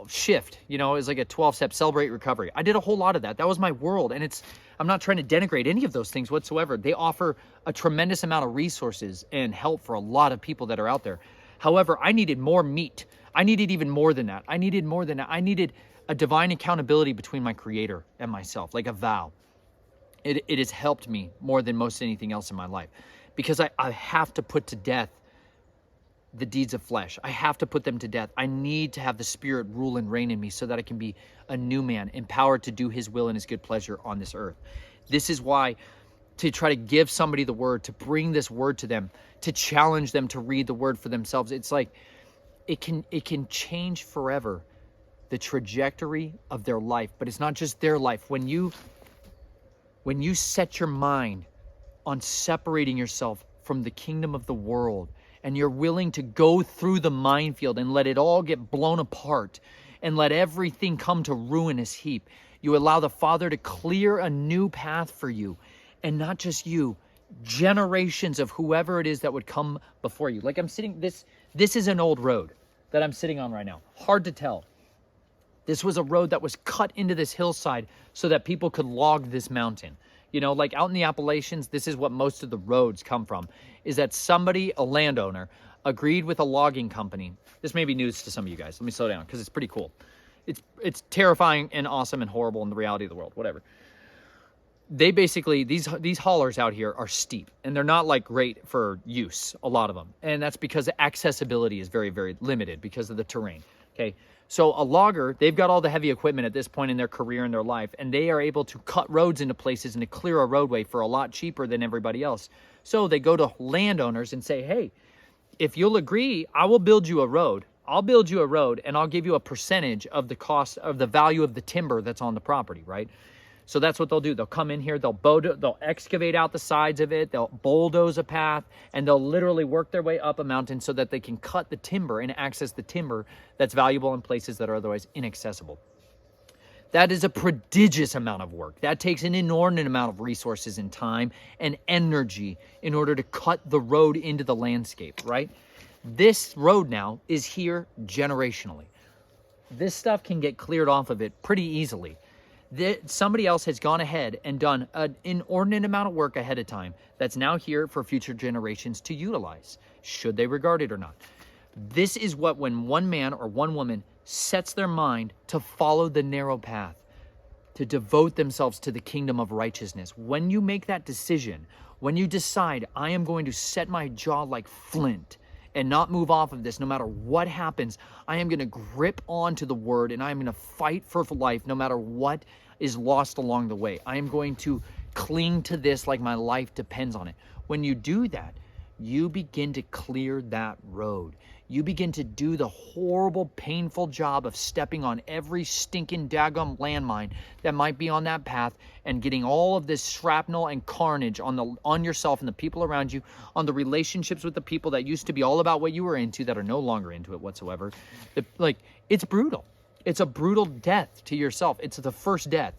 Shift, you know, it was like a 12-step Celebrate Recovery. I did a whole lot of that. That was my world. And I'm not trying to denigrate any of those things whatsoever. They offer a tremendous amount of resources and help for a lot of people that are out there. However, I needed more meat. I needed even more than that. I needed more than that. I needed a divine accountability between my creator and myself, like a vow. It has helped me more than most anything else in my life, because I have to put to death the deeds of flesh. I have to put them to death. I need to have the Spirit rule and reign in me so that I can be a new man, empowered to do his will and his good pleasure on this earth. This is why, to try to give somebody the word, to bring this word to them, to challenge them to read the word for themselves, it's like it can change forever the trajectory of their life. But it's not just their life. When you set your mind on separating yourself from the kingdom of the world, and you're willing to go through the minefield and let it all get blown apart and let everything come to ruinous heap, you allow the Father to clear a new path for you. And not just you, generations of whoever it is that would come before you. Like I'm sitting, this is an old road that I'm sitting on right now. Hard to tell. This was a road that was cut into this hillside so that people could log this mountain. You know, like out in the Appalachians, this is what most of the roads come from, is that somebody, a landowner, agreed with a logging company. This may be news to some of you guys. Let me slow down because it's pretty cool. It's terrifying and awesome and horrible in the reality of the world, whatever. They basically, these haulers out here are steep, and they're not like great for use, a lot of them. And that's because accessibility is very, very limited because of the terrain, okay? So a logger, they've got all the heavy equipment at this point in their career and their life, and they are able to cut roads into places and to clear a roadway for a lot cheaper than everybody else. So they go to landowners and say, hey, if you'll agree, I will build you a road. I'll build you a road, and I'll give you a percentage of the cost of the value of the timber that's on the property, right? So that's what they'll do. They'll come in here, they'll excavate out the sides of it, they'll bulldoze a path, and they'll literally work their way up a mountain so that they can cut the timber and access the timber that's valuable in places that are otherwise inaccessible. That is a prodigious amount of work. That takes an inordinate amount of resources and time and energy in order to cut the road into the landscape, right? This road now is here generationally. This stuff can get cleared off of it pretty easily. Somebody else has gone ahead and done an inordinate amount of work ahead of time that's now here for future generations to utilize, should they regard it or not. This is what, when one man or one woman sets their mind to follow the narrow path, to devote themselves to the kingdom of righteousness, when you make that decision, when you decide, I am going to set my jaw like flint and not move off of this no matter what happens, I am going to grip onto the word, and I am going to fight for life no matter what is lost along the way. I am going to cling to this like my life depends on it. When you do that, you begin to clear that road. You begin to do the horrible, painful job of stepping on every stinking daggum landmine that might be on that path, and getting all of this shrapnel and carnage on yourself and the people around you, on the relationships with the people that used to be all about what you were into that are no longer into it whatsoever. It's brutal. It's a brutal death to yourself. It's the first death.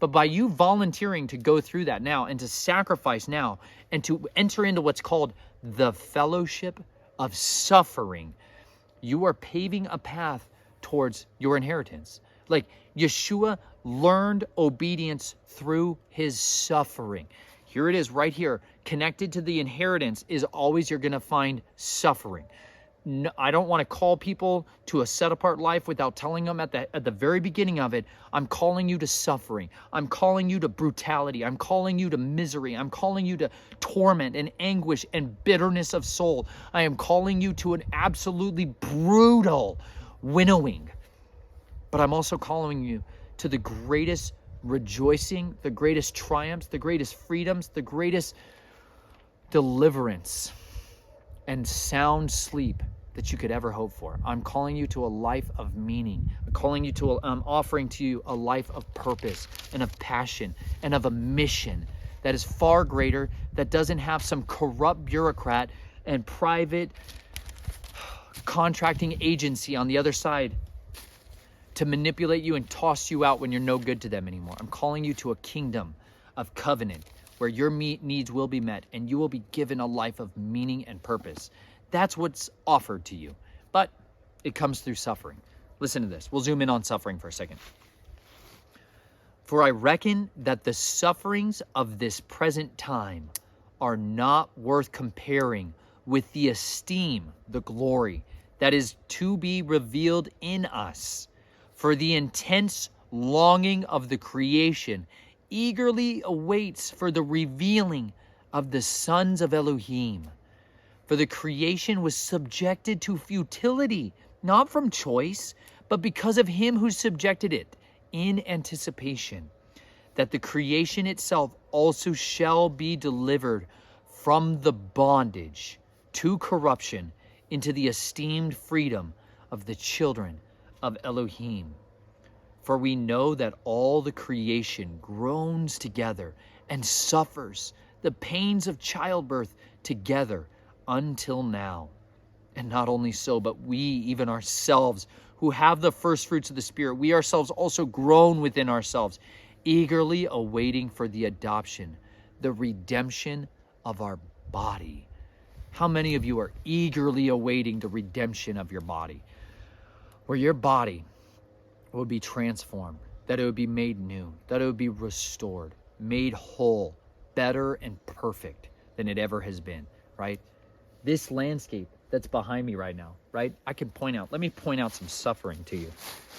But by you volunteering to go through that now and to sacrifice now and to enter into what's called the fellowship of suffering, you are paving a path towards your inheritance. Like Yeshua learned obedience through his suffering. Here it is right here. Connected to the inheritance is always you're going to find suffering. No, I don't want to call people to a set-apart life without telling them at the very beginning of it, I'm calling you to suffering. I'm calling you to brutality. I'm calling you to misery. I'm calling you to torment and anguish and bitterness of soul. I am calling you to an absolutely brutal winnowing. But I'm also calling you to the greatest rejoicing, the greatest triumphs, the greatest freedoms, the greatest deliverance and sound sleep that you could ever hope for. I'm calling you to a life of meaning. I'm offering to you a life of purpose and of passion and of a mission that is far greater, that doesn't have some corrupt bureaucrat and private contracting agency on the other side to manipulate you and toss you out when you're no good to them anymore. I'm calling you to a kingdom of covenant where your needs will be met and you will be given a life of meaning and purpose. That's what's offered to you, but it comes through suffering. Listen to this. We'll zoom in on suffering for a second. For I reckon that the sufferings of this present time are not worth comparing with the esteem, the glory that is to be revealed in us. For the intense longing of the creation eagerly awaits for the revealing of the sons of Elohim. For the creation was subjected to futility, not from choice, but because of him who subjected it, in anticipation that the creation itself also shall be delivered from the bondage to corruption into the esteemed freedom of the children of Elohim. For we know that all the creation groans together and suffers the pains of childbirth together until now. And not only so, but we, even ourselves, who have the first fruits of the Spirit, we ourselves also groan within ourselves, eagerly awaiting for the adoption, the redemption of our body. How many of you are eagerly awaiting the redemption of your body? Where your body would be transformed, that it would be made new, that it would be restored, made whole, better and perfect than it ever has been, right? This landscape that's behind me right now, right? Let me point out some suffering to you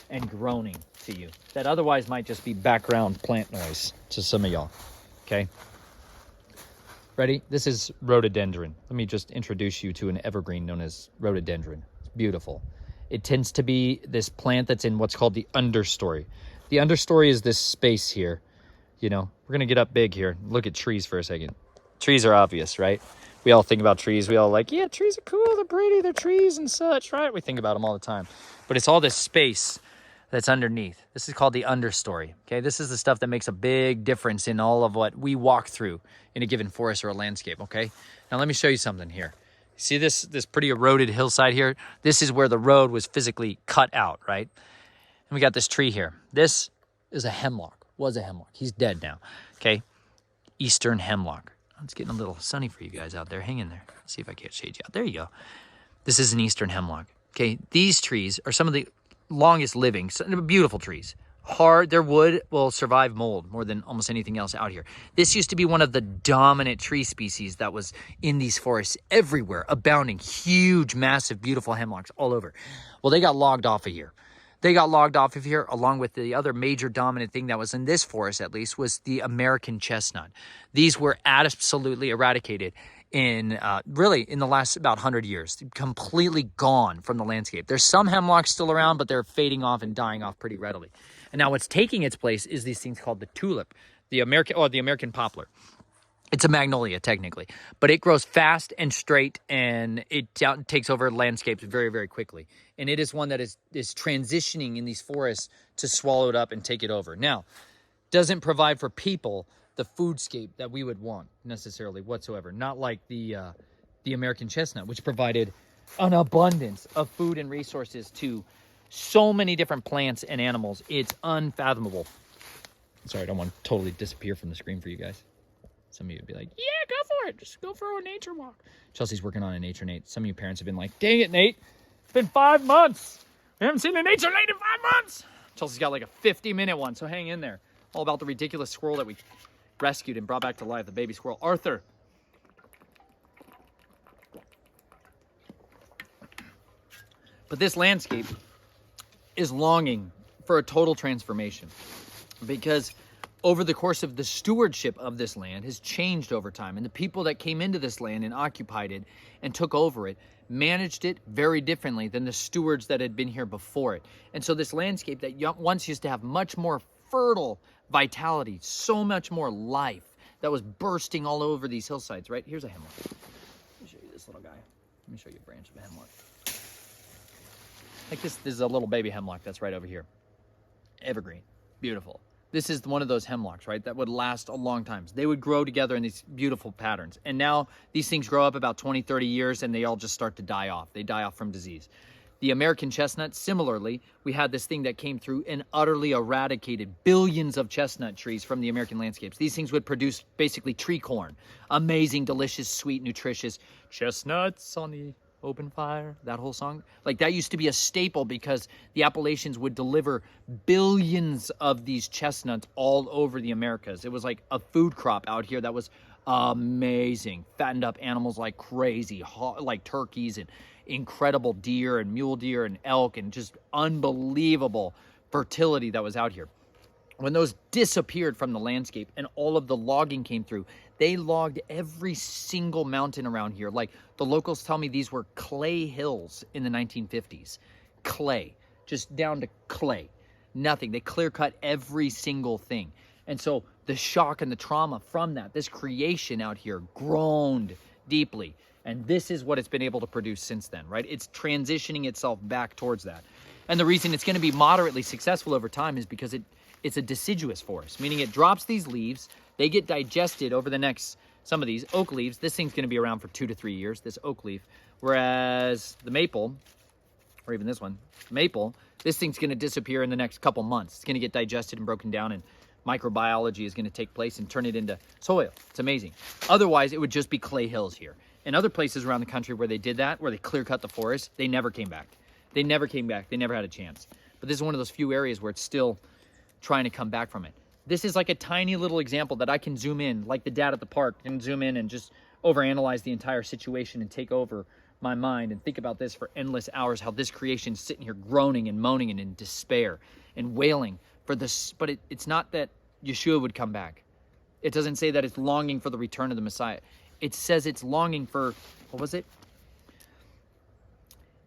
and groaning to you that otherwise might just be background plant noise to some of y'all, okay? Ready? This is rhododendron. Let me just introduce you to an evergreen known as rhododendron. It's beautiful. It tends to be this plant that's in what's called the understory. The understory is this space here. You know, we're going to get up big here. Look at trees for a second. Trees are obvious, right? We all think about trees. We all like, yeah, trees are cool. They're pretty. They're trees and such, right? We think about them all the time. But it's all this space that's underneath. This is called the understory, okay? This is the stuff that makes a big difference in all of what we walk through in a given forest or a landscape, okay? Now, let me show you something here. See this pretty eroded hillside here? This is where the road was physically cut out, right? And we got this tree here. This is a hemlock, was a hemlock. He's dead now, okay? Eastern hemlock. It's getting a little sunny for you guys out there. Hang in there. Let's see if I can't shade you out. There you go. This is an eastern hemlock, okay? These trees are some of the longest living, beautiful trees. Hard, their wood will survive mold more than almost anything else out here. This used to be one of the dominant tree species that was in these forests everywhere, abounding, huge, massive, beautiful hemlocks all over. Well, they got logged off of here. They got logged off of here along with the other major dominant thing that was in this forest, at least, was the American chestnut. These were absolutely eradicated in the last about 100 years, completely gone from the landscape. There's some hemlocks still around, but they're fading off and dying off pretty readily. And now what's taking its place is these things called the tulip, the American poplar. It's a magnolia, technically, but it grows fast and straight, and it takes over landscapes very, very quickly. And it is one that is transitioning in these forests to swallow it up and take it over. Now, doesn't provide for people the foodscape that we would want necessarily whatsoever. Not like the American chestnut, which provided an abundance of food and resources to so many different plants and animals. It's unfathomable. Sorry, I don't want to totally disappear from the screen for you guys. Some of you would be like, yeah, go for for it. Just go for a nature walk. Chelsea's working on a nature Nate. Some of you parents have been like, dang it, Nate. It's been 5 months. We haven't seen a nature Nate in 5 months. Chelsea's got like a 50-minute one, so hang in there. All about the ridiculous squirrel that we rescued and brought back to life, the baby squirrel, Arthur. But this landscape is longing for a total transformation because over the course of the stewardship of this land has changed over time. And the people that came into this land and occupied it and took over it managed it very differently than the stewards that had been here before it. And so this landscape that once used to have much more fertile vitality, so much more life that was bursting all over these hillsides, right? Here's a hemlock. Let me show you this little guy. Let me show you a branch of a hemlock. Like this is a little baby hemlock that's right over here. Evergreen. Beautiful. This is one of those hemlocks, right, that would last a long time. They would grow together in these beautiful patterns. And now these things grow up about 20, 30 years, and they all just start to die off. They die off from disease. The American chestnut, similarly, we had this thing that came through and utterly eradicated billions of chestnut trees from the American landscapes. These things would produce basically tree corn. Amazing, delicious, sweet, nutritious chestnuts on the open fire, that whole song. Like that used to be a staple because the Appalachians would deliver billions of these chestnuts all over the Americas. It was like a food crop out here that was amazing. Fattened up animals like crazy, like turkeys and incredible deer and mule deer and elk and just unbelievable fertility that was out here. When those disappeared from the landscape and all of the logging came through, they logged every single mountain around here. Like the locals tell me these were clay hills in the 1950s. Clay, just down to clay. Nothing. They clear cut every single thing. And so the shock and the trauma from that, this creation out here groaned deeply. And this is what it's been able to produce since then, right? It's transitioning itself back towards that. And the reason it's going to be moderately successful over time is because it's a deciduous forest, meaning it drops these leaves. They get digested over the next, some of these oak leaves. This thing's going to be around for 2 to 3 years, this oak leaf. Whereas the maple, or even this one, maple, this thing's going to disappear in the next couple months. It's going to get digested and broken down, and microbiology is going to take place and turn it into soil. It's amazing. Otherwise, it would just be clay hills here. In other places around the country where they did that, where they clear cut the forest, they never came back. They never came back. They never had a chance. But this is one of those few areas where it's still trying to come back from it. This is like a tiny little example that I can zoom in, like the dad at the park, and zoom in and just overanalyze the entire situation and take over my mind and think about this for endless hours, how this creation's sitting here groaning and moaning and in despair and wailing for this. But it's not that Yeshua would come back. It doesn't say that it's longing for the return of the Messiah. It says it's longing for, what was it?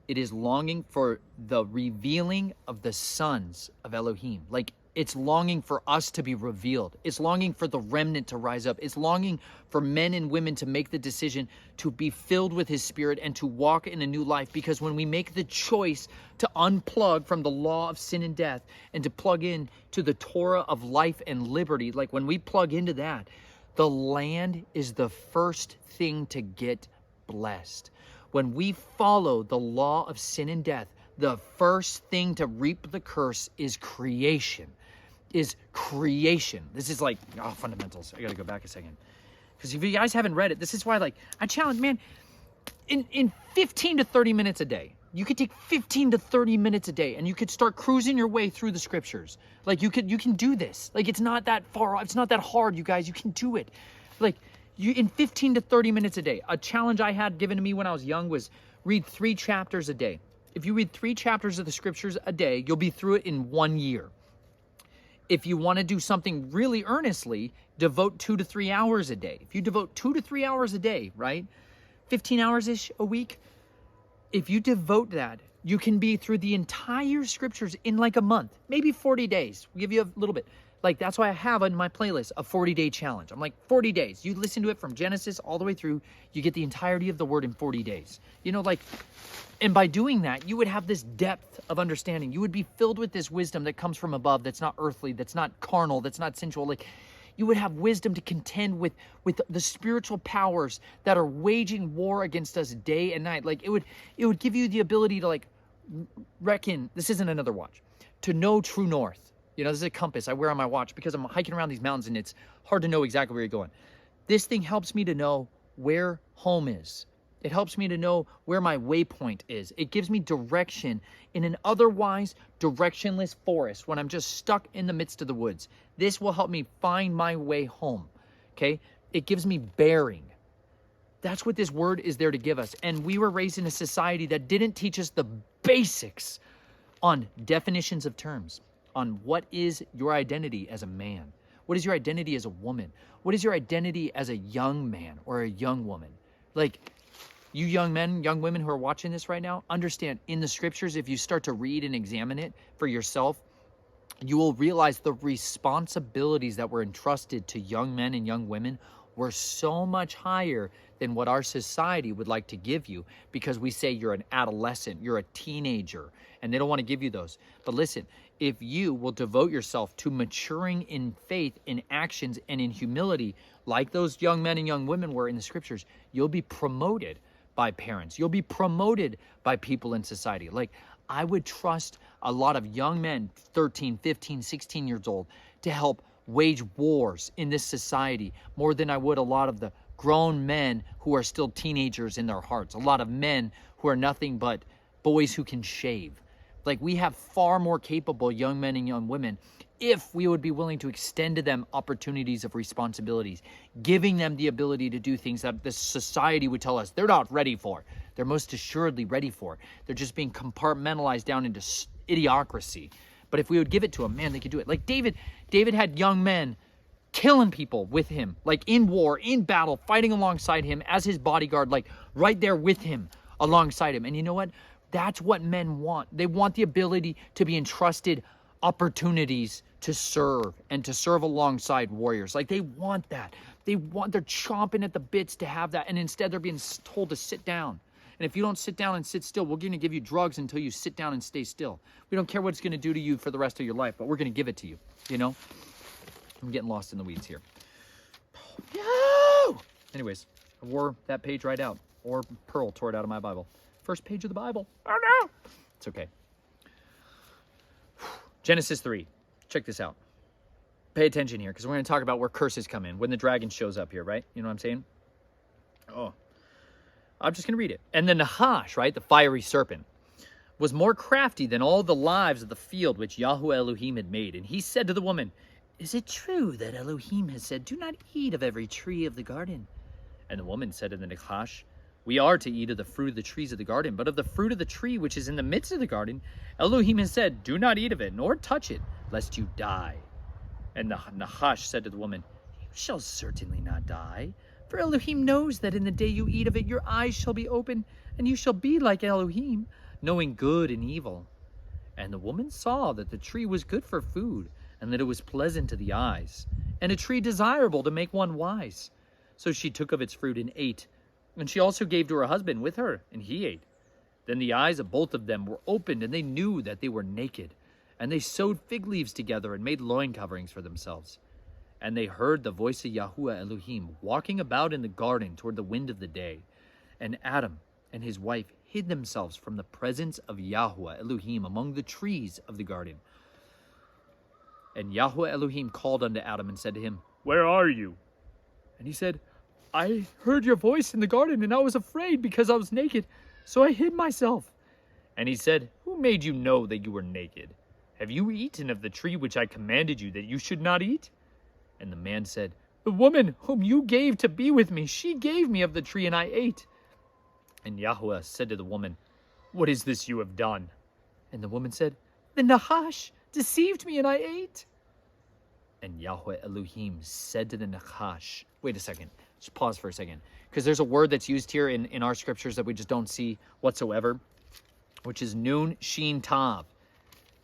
It is longing for the revealing of the sons of Elohim. Like, it's longing for us to be revealed. It's longing for the remnant to rise up. It's longing for men and women to make the decision to be filled with his spirit and to walk in a new life. Because when we make the choice to unplug from the law of sin and death and to plug in to the Torah of life and liberty, like when we plug into that, the land is the first thing to get blessed. When we follow the law of sin and death, the first thing to reap the curse is creation. This is like, fundamentals. I got to go back a second. Because if you guys haven't read it, this is why, like, I challenge, man, in 15 to 30 minutes a day, you could take 15 to 30 minutes a day and you could start cruising your way through the scriptures. Like, you can do this. Like, it's not that far, it's not that hard, you guys. You can do it. Like, in 15 to 30 minutes a day. A challenge I had given to me when I was young was read 3 chapters a day. If you read 3 chapters of the scriptures a day, you'll be through it in 1 year. If you want to do something really earnestly, devote 2 to 3 hours a day. If you devote 2 to 3 hours a day, right? 15 hours-ish a week. If you devote that, you can be through the entire scriptures in like a month, maybe 40 days. We'll give you a little bit. Like, that's why I have on my playlist a 40-day challenge. I'm like, 40 days. You listen to it from Genesis all the way through. You get the entirety of the word in 40 days. You know, like, and by doing that, you would have this depth of understanding. You would be filled with this wisdom that comes from above, that's not earthly, that's not carnal, that's not sensual. Like, you would have wisdom to contend with the spiritual powers that are waging war against us day and night. Like, it would give you the ability to, like, reckon, this isn't another watch, to know true north. You know, this is a compass I wear on my watch because I'm hiking around these mountains and it's hard to know exactly where you're going. This thing helps me to know where home is. It helps me to know where my waypoint is. It gives me direction in an otherwise directionless forest when I'm just stuck in the midst of the woods. This will help me find my way home, okay? It gives me bearing. That's what this word is there to give us. And we were raised in a society that didn't teach us the basics on definitions of terms, on what is your identity as a man? What is your identity as a woman? What is your identity as a young man or a young woman? Like, you young men, young women who are watching this right now, understand in the scriptures, if you start to read and examine it for yourself, you will realize the responsibilities that were entrusted to young men and young women were so much higher than what our society would like to give you, because we say you're an adolescent, you're a teenager, and they don't want to give you those. But listen, if you will devote yourself to maturing in faith, in actions, and in humility, like those young men and young women were in the scriptures, you'll be promoted by parents. You'll be promoted by people in society. Like, I would trust a lot of young men, 13, 15, 16 years old, to help wage wars in this society more than I would a lot of the grown men who are still teenagers in their hearts. A lot of men who are nothing but boys who can shave. Like, we have far more capable young men and young women if we would be willing to extend to them opportunities of responsibilities, giving them the ability to do things that the society would tell us they're not ready for. They're most assuredly ready for. They're just being compartmentalized down into idiocracy. But if we would give it to them, man, they could do it. Like David had young men killing people with him, like in war, in battle, fighting alongside him as his bodyguard, like right there with him, alongside him. And you know what? That's what men want. They want the ability to be entrusted opportunities to serve and to serve alongside warriors. Like, they want that. They're chomping at the bits to have that. And instead they're being told to sit down. And if you don't sit down and sit still, we're going to give you drugs until you sit down and stay still. We don't care what it's going to do to you for the rest of your life, but we're going to give it to you, you know? I'm getting lost in the weeds here. No! Anyways, I wore that page right out. Or Pearl tore it out of my Bible. First page of the Bible. Oh no! It's okay. Genesis 3. Check this out. Pay attention here, because we're going to talk about where curses come in, when the dragon shows up here, right? You know what I'm saying? Oh. I'm just going to read it. And the Nahash, right, the fiery serpent, was more crafty than all the lives of the field which Yahweh Elohim had made. And he said to the woman, "Is it true that Elohim has said, 'Do not eat of every tree of the garden'?" And the woman said to the Nahash, "We are to eat of the fruit of the trees of the garden, but of the fruit of the tree which is in the midst of the garden, Elohim has said, 'Do not eat of it, nor touch it, lest you die.' And the Nahash said to the woman, 'You shall certainly not die. For Elohim knows that in the day you eat of it, your eyes shall be open, and you shall be like Elohim, knowing good and evil.' And the woman saw that the tree was good for food, and that it was pleasant to the eyes, and a tree desirable to make one wise. So she took of its fruit and ate, and she also gave to her husband with her, and he ate. Then the eyes of both of them were opened, and they knew that they were naked. And they sewed fig leaves together and made loin coverings for themselves. And they heard the voice of Yahuwah Elohim walking about in the garden toward the wind of the day. And Adam and his wife hid themselves from the presence of Yahuwah Elohim among the trees of the garden. And Yahuwah Elohim called unto Adam and said to him, 'Where are you?' And he said, 'I heard your voice in the garden, and I was afraid because I was naked, so I hid myself.' And he said, 'Who made you know that you were naked? Have you eaten of the tree which I commanded you that you should not eat?' And the man said, 'The woman whom you gave to be with me, she gave me of the tree, and I ate.' And Yahuwah said to the woman, 'What is this you have done?' And the woman said, 'The Nahash deceived me, and I ate.' And Yahweh Elohim said to the Nahash," wait a second, just pause for a second, because there's a word that's used here in our scriptures that we just don't see whatsoever, which is nun shin tav,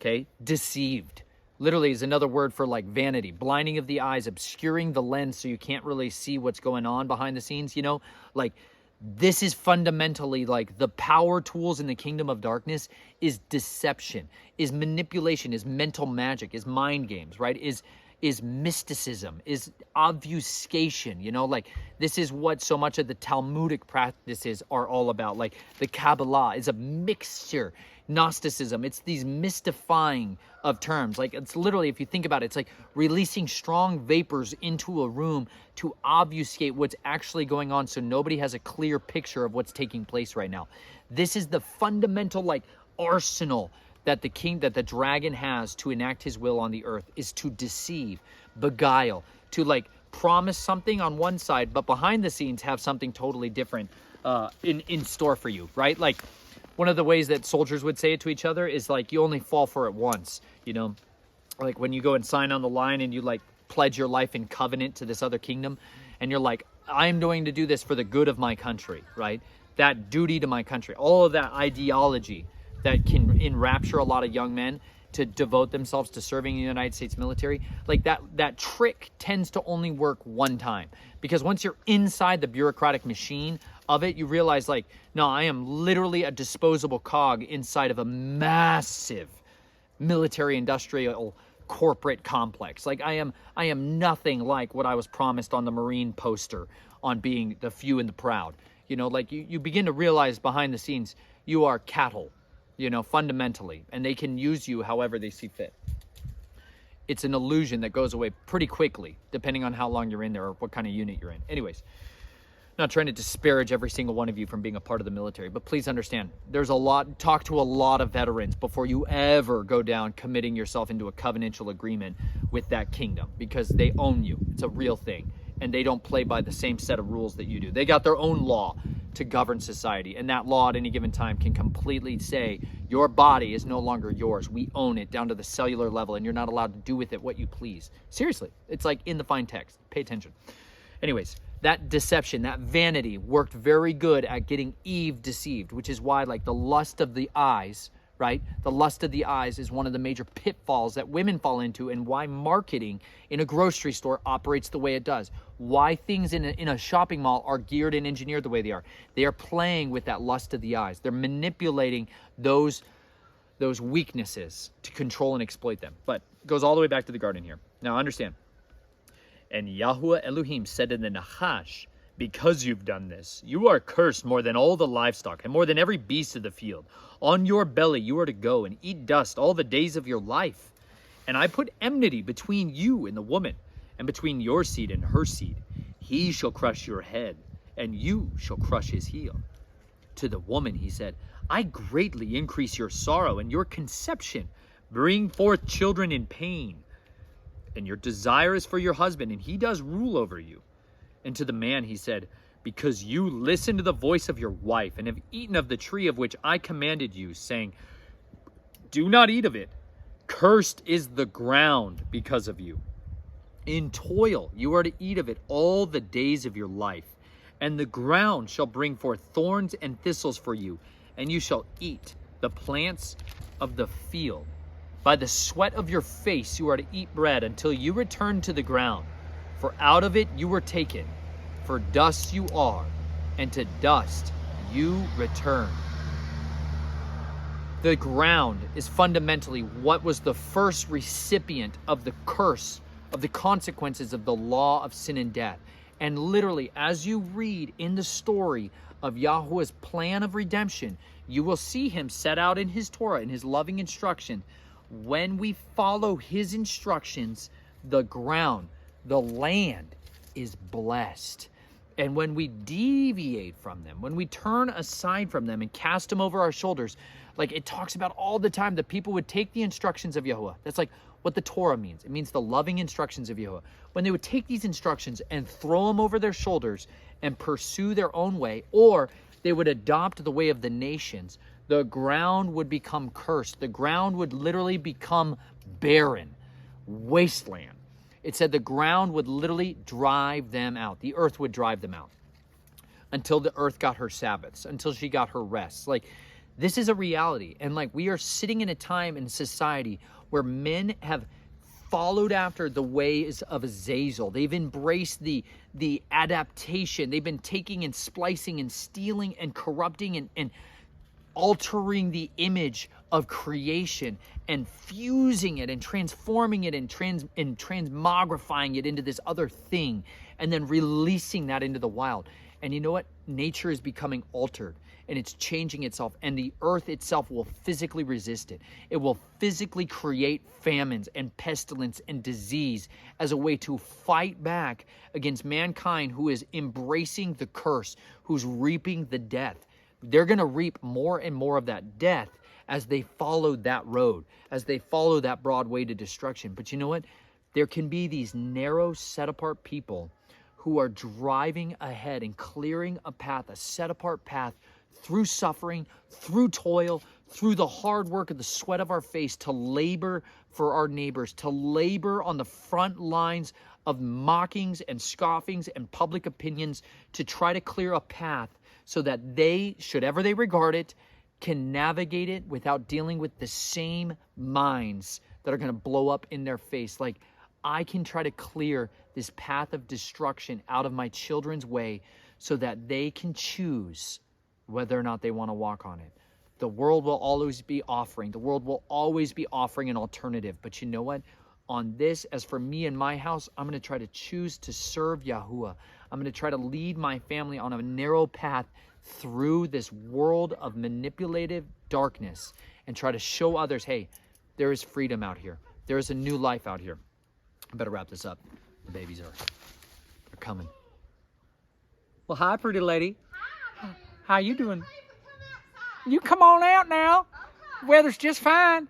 okay, deceived. Literally is another word for like vanity, blinding of the eyes, obscuring the lens so you can't really see what's going on behind the scenes, you know, like this is fundamentally like the power tools in the kingdom of darkness is deception, is manipulation, is mental magic, is mind games, right? Is is mysticism, is obfuscation, you know, like this is what so much of the Talmudic practices are all about. Like the Kabbalah is a mixture. Gnosticism, it's these mystifying of terms. Like it's literally, if you think about it, it's like releasing strong vapors into a room to obfuscate what's actually going on so nobody has a clear picture of what's taking place right now. This is the fundamental like arsenal that the dragon has to enact his will on the earth, is to deceive, beguile, to like promise something on one side, but behind the scenes have something totally different in store for you, right? Like one of the ways that soldiers would say it to each other is like, you only fall for it once, you know? Like when you go and sign on the line and you like pledge your life in covenant to this other kingdom, and you're like, I'm going to do this for the good of my country, right? That duty to my country, all of that ideology that can enrapture a lot of young men to devote themselves to serving the United States military, like that trick tends to only work one time. Because once you're inside the bureaucratic machine of it, you realize like, no, I am literally a disposable cog inside of a massive military industrial corporate complex. Like I am nothing like what I was promised on the Marine poster on being the few and the proud. You know, like you begin to realize behind the scenes, you are cattle, you know, fundamentally, and they can use you however they see fit. It's an illusion that goes away pretty quickly, depending on how long you're in there or what kind of unit you're in. Anyways, not trying to disparage every single one of you from being a part of the military, but please understand, there's a lot, talk to a lot of veterans before you ever go down committing yourself into a covenantal agreement with that kingdom, because they own you. It's a real thing. And they don't play by the same set of rules that you do. They got their own law to govern society. And that law at any given time can completely say, your body is no longer yours. We own it down to the cellular level, and you're not allowed to do with it what you please. Seriously, it's like in the fine text. Pay attention. Anyways, that deception, that vanity worked very good at getting Eve deceived, which is why like the lust of the eyes, right? The lust of the eyes is one of the major pitfalls that women fall into, and why marketing in a grocery store operates the way it does. Why things in a shopping mall are geared and engineered the way they are. They are playing with that lust of the eyes. They're manipulating those weaknesses to control and exploit them. But it goes all the way back to the garden here. Now understand. And Yahuwah Elohim said to the Nachash, because you've done this, you are cursed more than all the livestock and more than every beast of the field. On your belly you are to go and eat dust all the days of your life. And I put enmity between you and the woman, and between your seed and her seed. He shall crush your head, and you shall crush his heel. To the woman he said, I greatly increase your sorrow and your conception. Bring forth children in pain. And your desire is for your husband, and he does rule over you. And to the man he said, because you listened to the voice of your wife, and have eaten of the tree of which I commanded you, saying, do not eat of it. Cursed is the ground because of you. In toil you are to eat of it all the days of your life. And the ground shall bring forth thorns and thistles for you, and you shall eat the plants of the field. By the sweat of your face you are to eat bread until you return to the ground. For out of it you were taken, for dust you are, and to dust you return. The ground is fundamentally what was the first recipient of the curse, of the consequences of the law of sin and death. And literally, as you read in the story of Yahuwah's plan of redemption, you will see him set out in his Torah, in his loving instruction. When we follow his instructions, the ground, the land is blessed. And when we deviate from them, when we turn aside from them and cast them over our shoulders, like it talks about all the time, that people would take the instructions of Yahuwah. That's like what the Torah means. It means the loving instructions of Yahuwah. When they would take these instructions and throw them over their shoulders and pursue their own way, or they would adopt the way of the nations, the ground would become cursed. The ground would literally become barren, wasteland. It said the ground would literally drive them out. The earth would drive them out until the earth got her Sabbaths, until she got her rests. Like, this is a reality. And like, we are sitting in a time in society where men have followed after the ways of Azazel. They've embraced the adaptation. They've been taking and splicing and stealing and corrupting and altering the image of creation and fusing it and transforming it and transmogrifying it into this other thing, and then releasing that into the wild. And you know what? Nature is becoming altered, and it's changing itself, and the earth itself will physically resist it. It will physically create famines and pestilence and disease as a way to fight back against mankind who is embracing the curse, who's reaping the death. They're going to reap more and more of that death as they follow that road, as they follow that broad way to destruction. But you know what? There can be these narrow, set-apart people who are driving ahead and clearing a path, a set-apart path, through suffering, through toil, through the hard work of the sweat of our face, to labor for our neighbors, to labor on the front lines of mockings and scoffings and public opinions, to try to clear a path so that they, should ever they regard it, can navigate it without dealing with the same minds that are going to blow up in their face. Like, I can try to clear this path of destruction out of my children's way so that they can choose whether or not they want to walk on it. The world will always be offering. The world will always be offering an alternative. But you know what? On this, as for me and my house, I'm going to try to choose to serve Yahuwah. I'm going to try to lead my family on a narrow path through this world of manipulative darkness and try to show others, hey, there is freedom out here. There is a new life out here. I better wrap this up. The babies are coming. Well, hi, pretty lady. Hi. How you doing? Come You come on out now. okay. Weather's just fine.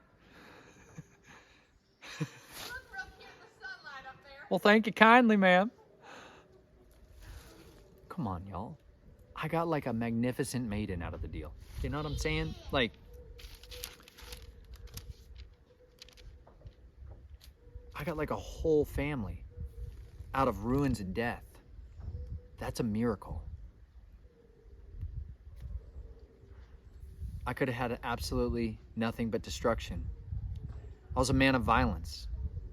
You look real cute in the sunlight up there. Well, thank you kindly, ma'am. Come on, y'all. I got like a magnificent maiden out of the deal. You know what I'm saying? Like, I got like a whole family out of ruins and death. That's a miracle. I could have had absolutely nothing but destruction. I was a man of violence.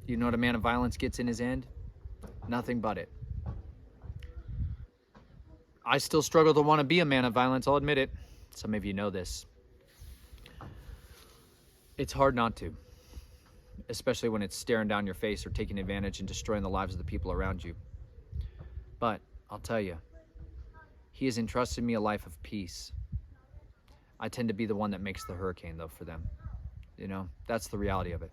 You know what a man of violence gets in his end? Nothing but it. I still struggle to want to be a man of violence, I'll admit it. Some of you know this. It's hard not to, especially when it's staring down your face or taking advantage and destroying the lives of the people around you. But I'll tell you, He has entrusted me a life of peace. I tend to be the one that makes the hurricane, though, for them. You know, that's the reality of it.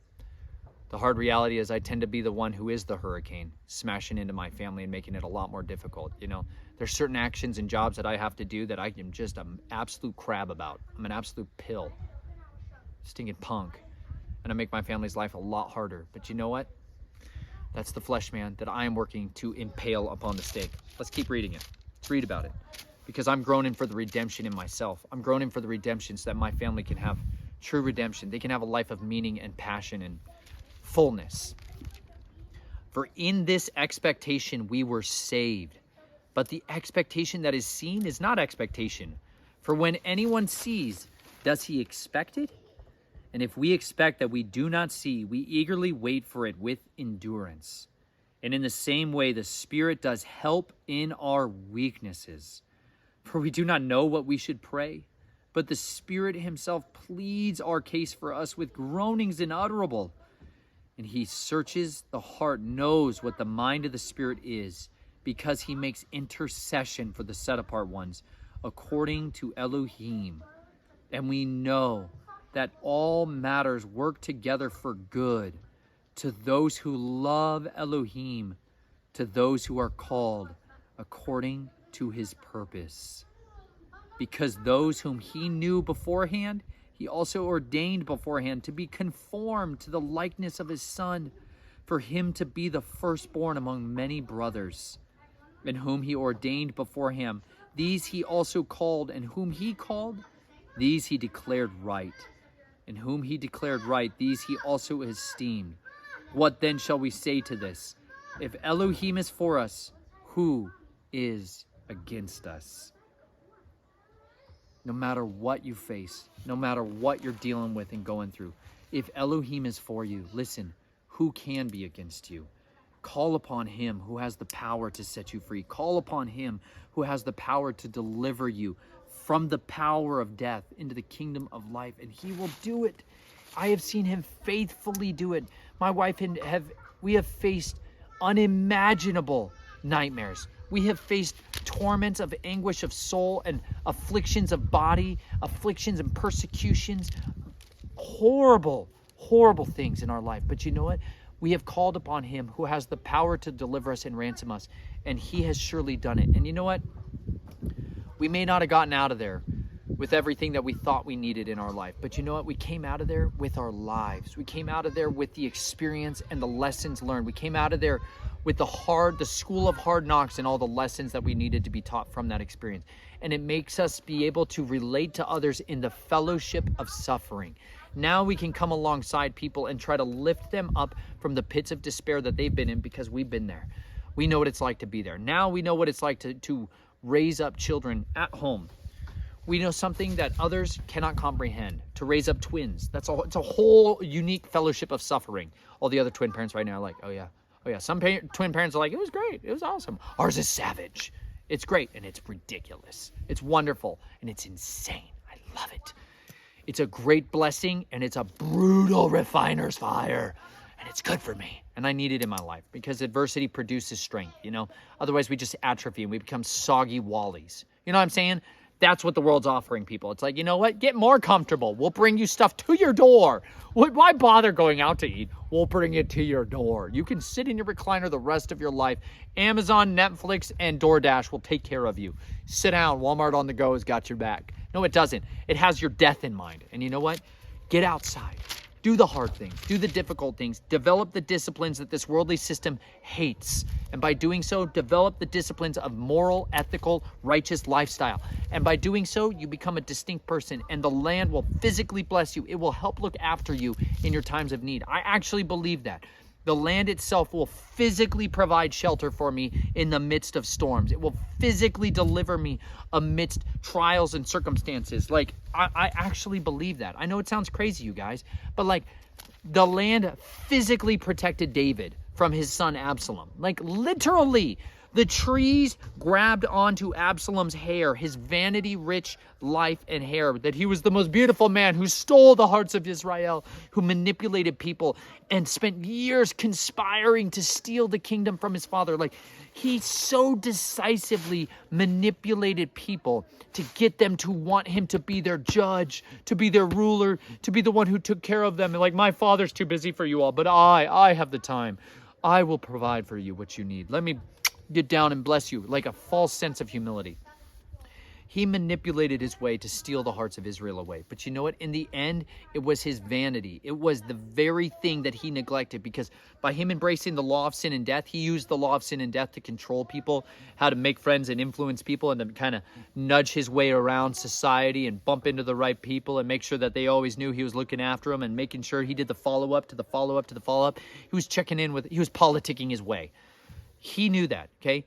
The hard reality is I tend to be the one who is the hurricane, smashing into my family and making it a lot more difficult. You know, there's certain actions and jobs that I have to do that I am just an absolute crab about. I'm an absolute pill, stinking punk. And I make my family's life a lot harder. But you know what? That's the flesh man that I am working to impale upon the stake. Let's keep reading it. Let's read about it. Because I'm groaning for the redemption in myself. I'm groaning for the redemption so that my family can have true redemption. They can have a life of meaning and passion and fullness. For in this expectation we were saved. But the expectation that is seen is not expectation. For when anyone sees, does he expect it? And if we expect that we do not see, we eagerly wait for it with endurance. And in the same way, the Spirit does help in our weaknesses. For we do not know what we should pray, but the Spirit Himself pleads our case for us with groanings inutterable. And He searches the heart, knows what the mind of the Spirit is, because He makes intercession for the set-apart ones, according to Elohim. And we know that all matters work together for good to those who love Elohim, to those who are called according to His purpose. Because those whom He knew beforehand, He also ordained beforehand to be conformed to the likeness of His Son, for Him to be the firstborn among many brothers. And whom He ordained beforehand, these He also called, and whom He called, these He declared right. And whom He declared right, these He also esteemed. What then shall we say to this? If Elohim is for us, who is against us? No matter what you face, no matter what you're dealing with and going through, if Elohim is for you, listen, who can be against you? Call upon Him who has the power to set you free. Call upon Him who has the power to deliver you. from the power of death into the kingdom of life, and he will do it. I have seen him faithfully do it. My wife and we have faced unimaginable nightmares. We have faced torments of anguish of soul and afflictions of body, afflictions and persecutions, horrible, horrible things in our life. But you know what? We have called upon him who has the power to deliver us and ransom us, and he has surely done it. And you know what? We may not have gotten out of there with everything that we thought we needed in our life, but you know what? We came out of there with our lives. We came out of there with the experience and the lessons learned. We came out of there with the school of hard knocks and all the lessons that we needed to be taught from that experience. And it makes us be able to relate to others in the fellowship of suffering. Now we can come alongside people and try to lift them up from the pits of despair that they've been in, because we've been there. We know what it's like to be there. Now we know what it's like to raise up children at home. We know something that others cannot comprehend, to raise up twins. It's a whole unique fellowship of suffering. All the other twin parents right now are like, oh yeah. Some twin parents are like, it was great, it was awesome. Ours is savage. It's great, and it's ridiculous. It's wonderful, and it's insane. I love it. It's a great blessing, and it's a brutal refiner's fire, and it's good for me. And I need it in my life, because adversity produces strength, you know? Otherwise, we just atrophy, and we become soggy wallies. You know what I'm saying? That's what the world's offering people. It's like, you know what? Get more comfortable. We'll bring you stuff to your door. Why bother going out to eat? We'll bring it to your door. You can sit in your recliner the rest of your life. Amazon, Netflix, and DoorDash will take care of you. Sit down. Walmart on the go has got your back. No, it doesn't. It has your death in mind. And you know what? Get outside. Do the hard things. Do the difficult things. Develop the disciplines that this worldly system hates. And by doing so, develop the disciplines of moral, ethical, righteous lifestyle. And by doing so, you become a distinct person, and the land will physically bless you. It will help look after you in your times of need. I actually believe that. The land itself will physically provide shelter for me in the midst of storms. It will physically deliver me amidst trials and circumstances. Like, I actually believe that. I know it sounds crazy, you guys, but like, the land physically protected David from his son Absalom. Like, literally, the trees grabbed onto Absalom's hair, his vanity-rich life and hair, that he was the most beautiful man who stole the hearts of Israel, who manipulated people and spent years conspiring to steal the kingdom from his father. Like, he so decisively manipulated people to get them to want him to be their judge, to be their ruler, to be the one who took care of them. And like, my father's too busy for you all, but I have the time. I will provide for you what you need. Let me get down and bless you, like a false sense of humility. He manipulated his way to steal the hearts of Israel away. But you know what? In the end, it was his vanity. It was the very thing that he neglected, because by him embracing the law of sin and death, he used the law of sin and death to control people, how to make friends and influence people, and to kind of nudge his way around society and bump into the right people and make sure that they always knew he was looking after them and making sure he did the follow-up to the follow-up to the follow-up. He was checking in with, he was politicking his way. He knew that, okay?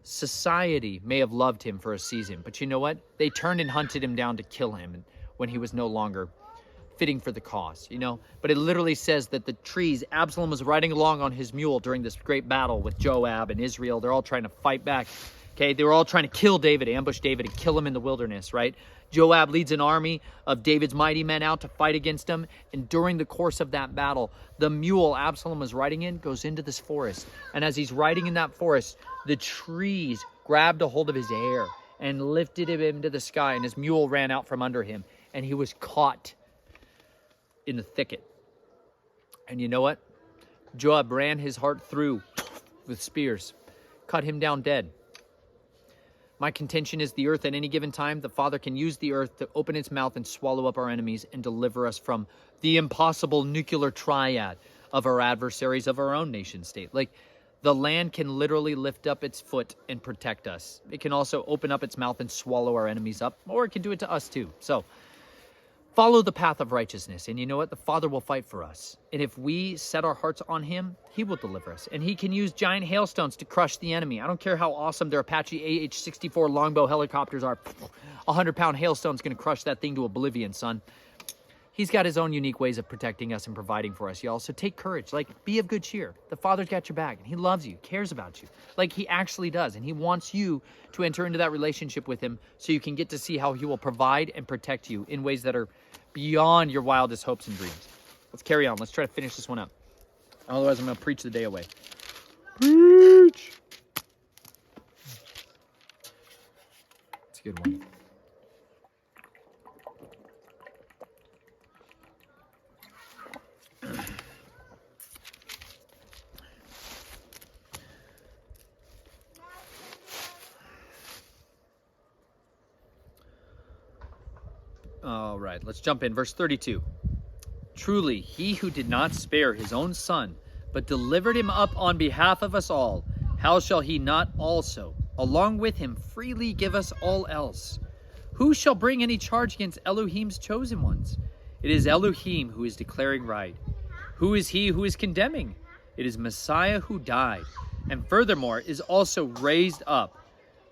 Society may have loved him for a season, but you know what? They turned and hunted him down to kill him when he was no longer fitting for the cause, you know? But it literally says that the trees, Absalom was riding along on his mule during this great battle with Joab and Israel. They're all trying to fight back, okay? They were all trying to kill David, ambush David, and kill him in the wilderness, right? Joab leads an army of David's mighty men out to fight against him. And during the course of that battle, the mule Absalom was riding in goes into this forest. And as he's riding in that forest, the trees grabbed a hold of his hair and lifted him into the sky. And his mule ran out from under him. And he was caught in the thicket. And you know what? Joab ran his heart through with spears, cut him down dead. My contention is the earth at any given time, the Father can use the earth to open its mouth and swallow up our enemies and deliver us from the impossible nuclear triad of our adversaries of our own nation state. Like, the land can literally lift up its foot and protect us. It can also open up its mouth and swallow our enemies up, or it can do it to us too. So, follow the path of righteousness, and you know what? The Father will fight for us. And if we set our hearts on him, he will deliver us. And he can use giant hailstones to crush the enemy. I don't care how awesome their Apache AH-64 longbow helicopters are. 100-pound hailstone's going to crush that thing to oblivion, son. He's got his own unique ways of protecting us and providing for us, y'all. So take courage. Like, be of good cheer. The Father's got your back, and he loves you, cares about you. Like, he actually does. And he wants you to enter into that relationship with him so you can get to see how he will provide and protect you in ways that are beyond your wildest hopes and dreams. Let's carry on. Let's try to finish this one up. Otherwise, I'm going to preach the day away. Preach! It's a good one. All right, let's jump in. Verse 32. Truly, he who did not spare his own son, but delivered him up on behalf of us all, how shall he not also, along with him, freely give us all else? Who shall bring any charge against Elohim's chosen ones? It is Elohim who is declaring right. Who is he who is condemning? It is Messiah who died, and furthermore is also raised up,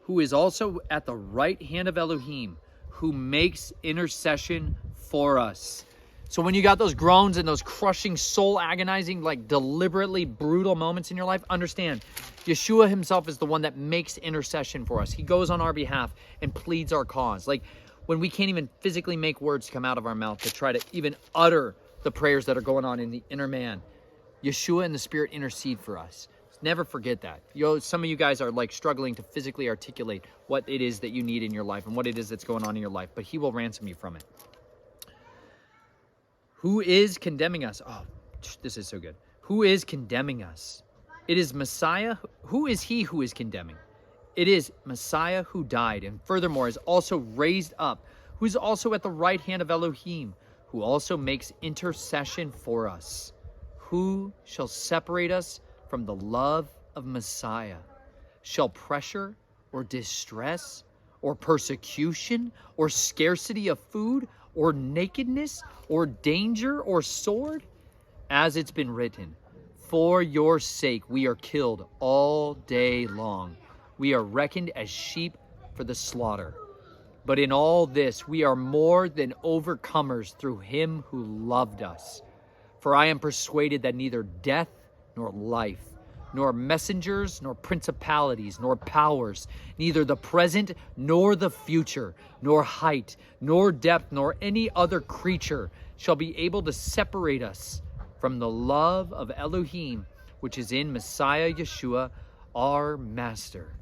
who is also at the right hand of Elohim, who makes intercession for us. So when you got those groans and those crushing, soul agonizing, like deliberately brutal moments in your life, understand, Yeshua himself is the one that makes intercession for us. He goes on our behalf and pleads our cause. Like when we can't even physically make words come out of our mouth to try to even utter the prayers that are going on in the inner man, Yeshua and the Spirit intercede for us. Never forget that. Some of you guys are like struggling to physically articulate what it is that you need in your life and what it is that's going on in your life, but he will ransom you from it. Who is condemning us? Oh, this is so good. Who is condemning us? It is Messiah. Who is he who is condemning? It is Messiah who died and furthermore is also raised up, who is also at the right hand of Elohim, who also makes intercession for us. Who shall separate us from the love of Messiah? Shall pressure or distress or persecution or scarcity of food or nakedness or danger or sword? As it's been written, for your sake we are killed all day long. We are reckoned as sheep for the slaughter. But in all this we are more than overcomers through him who loved us. For I am persuaded that neither death nor life, nor messengers, nor principalities, nor powers, neither the present nor the future, nor height, nor depth, nor any other creature shall be able to separate us from the love of Elohim, which is in Messiah Yeshua, our Master.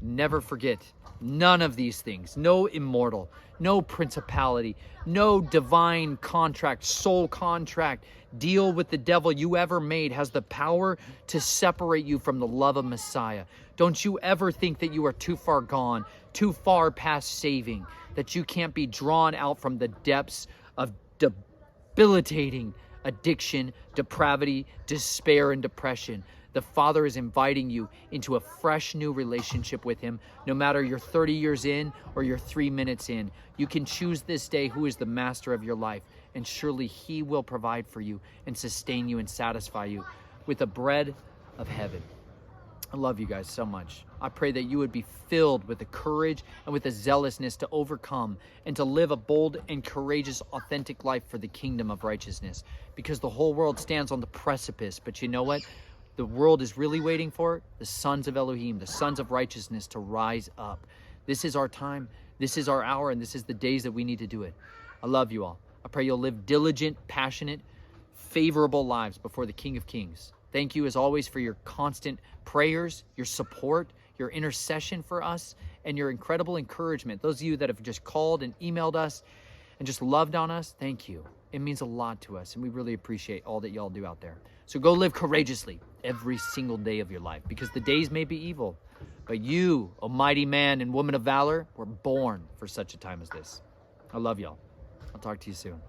Never forget, none of these things, no immortal, no principality, no divine contract, soul contract, deal with the devil you ever made has the power to separate you from the love of Messiah. Don't you ever think that you are too far gone, too far past saving, that you can't be drawn out from the depths of debilitating addiction, depravity, despair, and depression. The Father is inviting you into a fresh new relationship with him, no matter you're 30 years in or you're 3 minutes in. You can choose this day who is the master of your life, and surely he will provide for you and sustain you and satisfy you with the bread of heaven. I love you guys so much. I pray that you would be filled with the courage and with the zealousness to overcome and to live a bold and courageous, authentic life for the kingdom of righteousness, because the whole world stands on the precipice. But you know what? The world is really waiting for the sons of Elohim, the sons of righteousness to rise up. This is our time, this is our hour, and this is the days that we need to do it. I love you all. I pray you'll live diligent, passionate, favorable lives before the King of Kings. Thank you as always for your constant prayers, your support, your intercession for us, and your incredible encouragement. Those of you that have just called and emailed us and just loved on us, thank you. It means a lot to us, and we really appreciate all that y'all do out there. So go live courageously every single day of your life, because the days may be evil, but you, a mighty man and woman of valor, were born for such a time as this. I love y'all. I'll talk to you soon.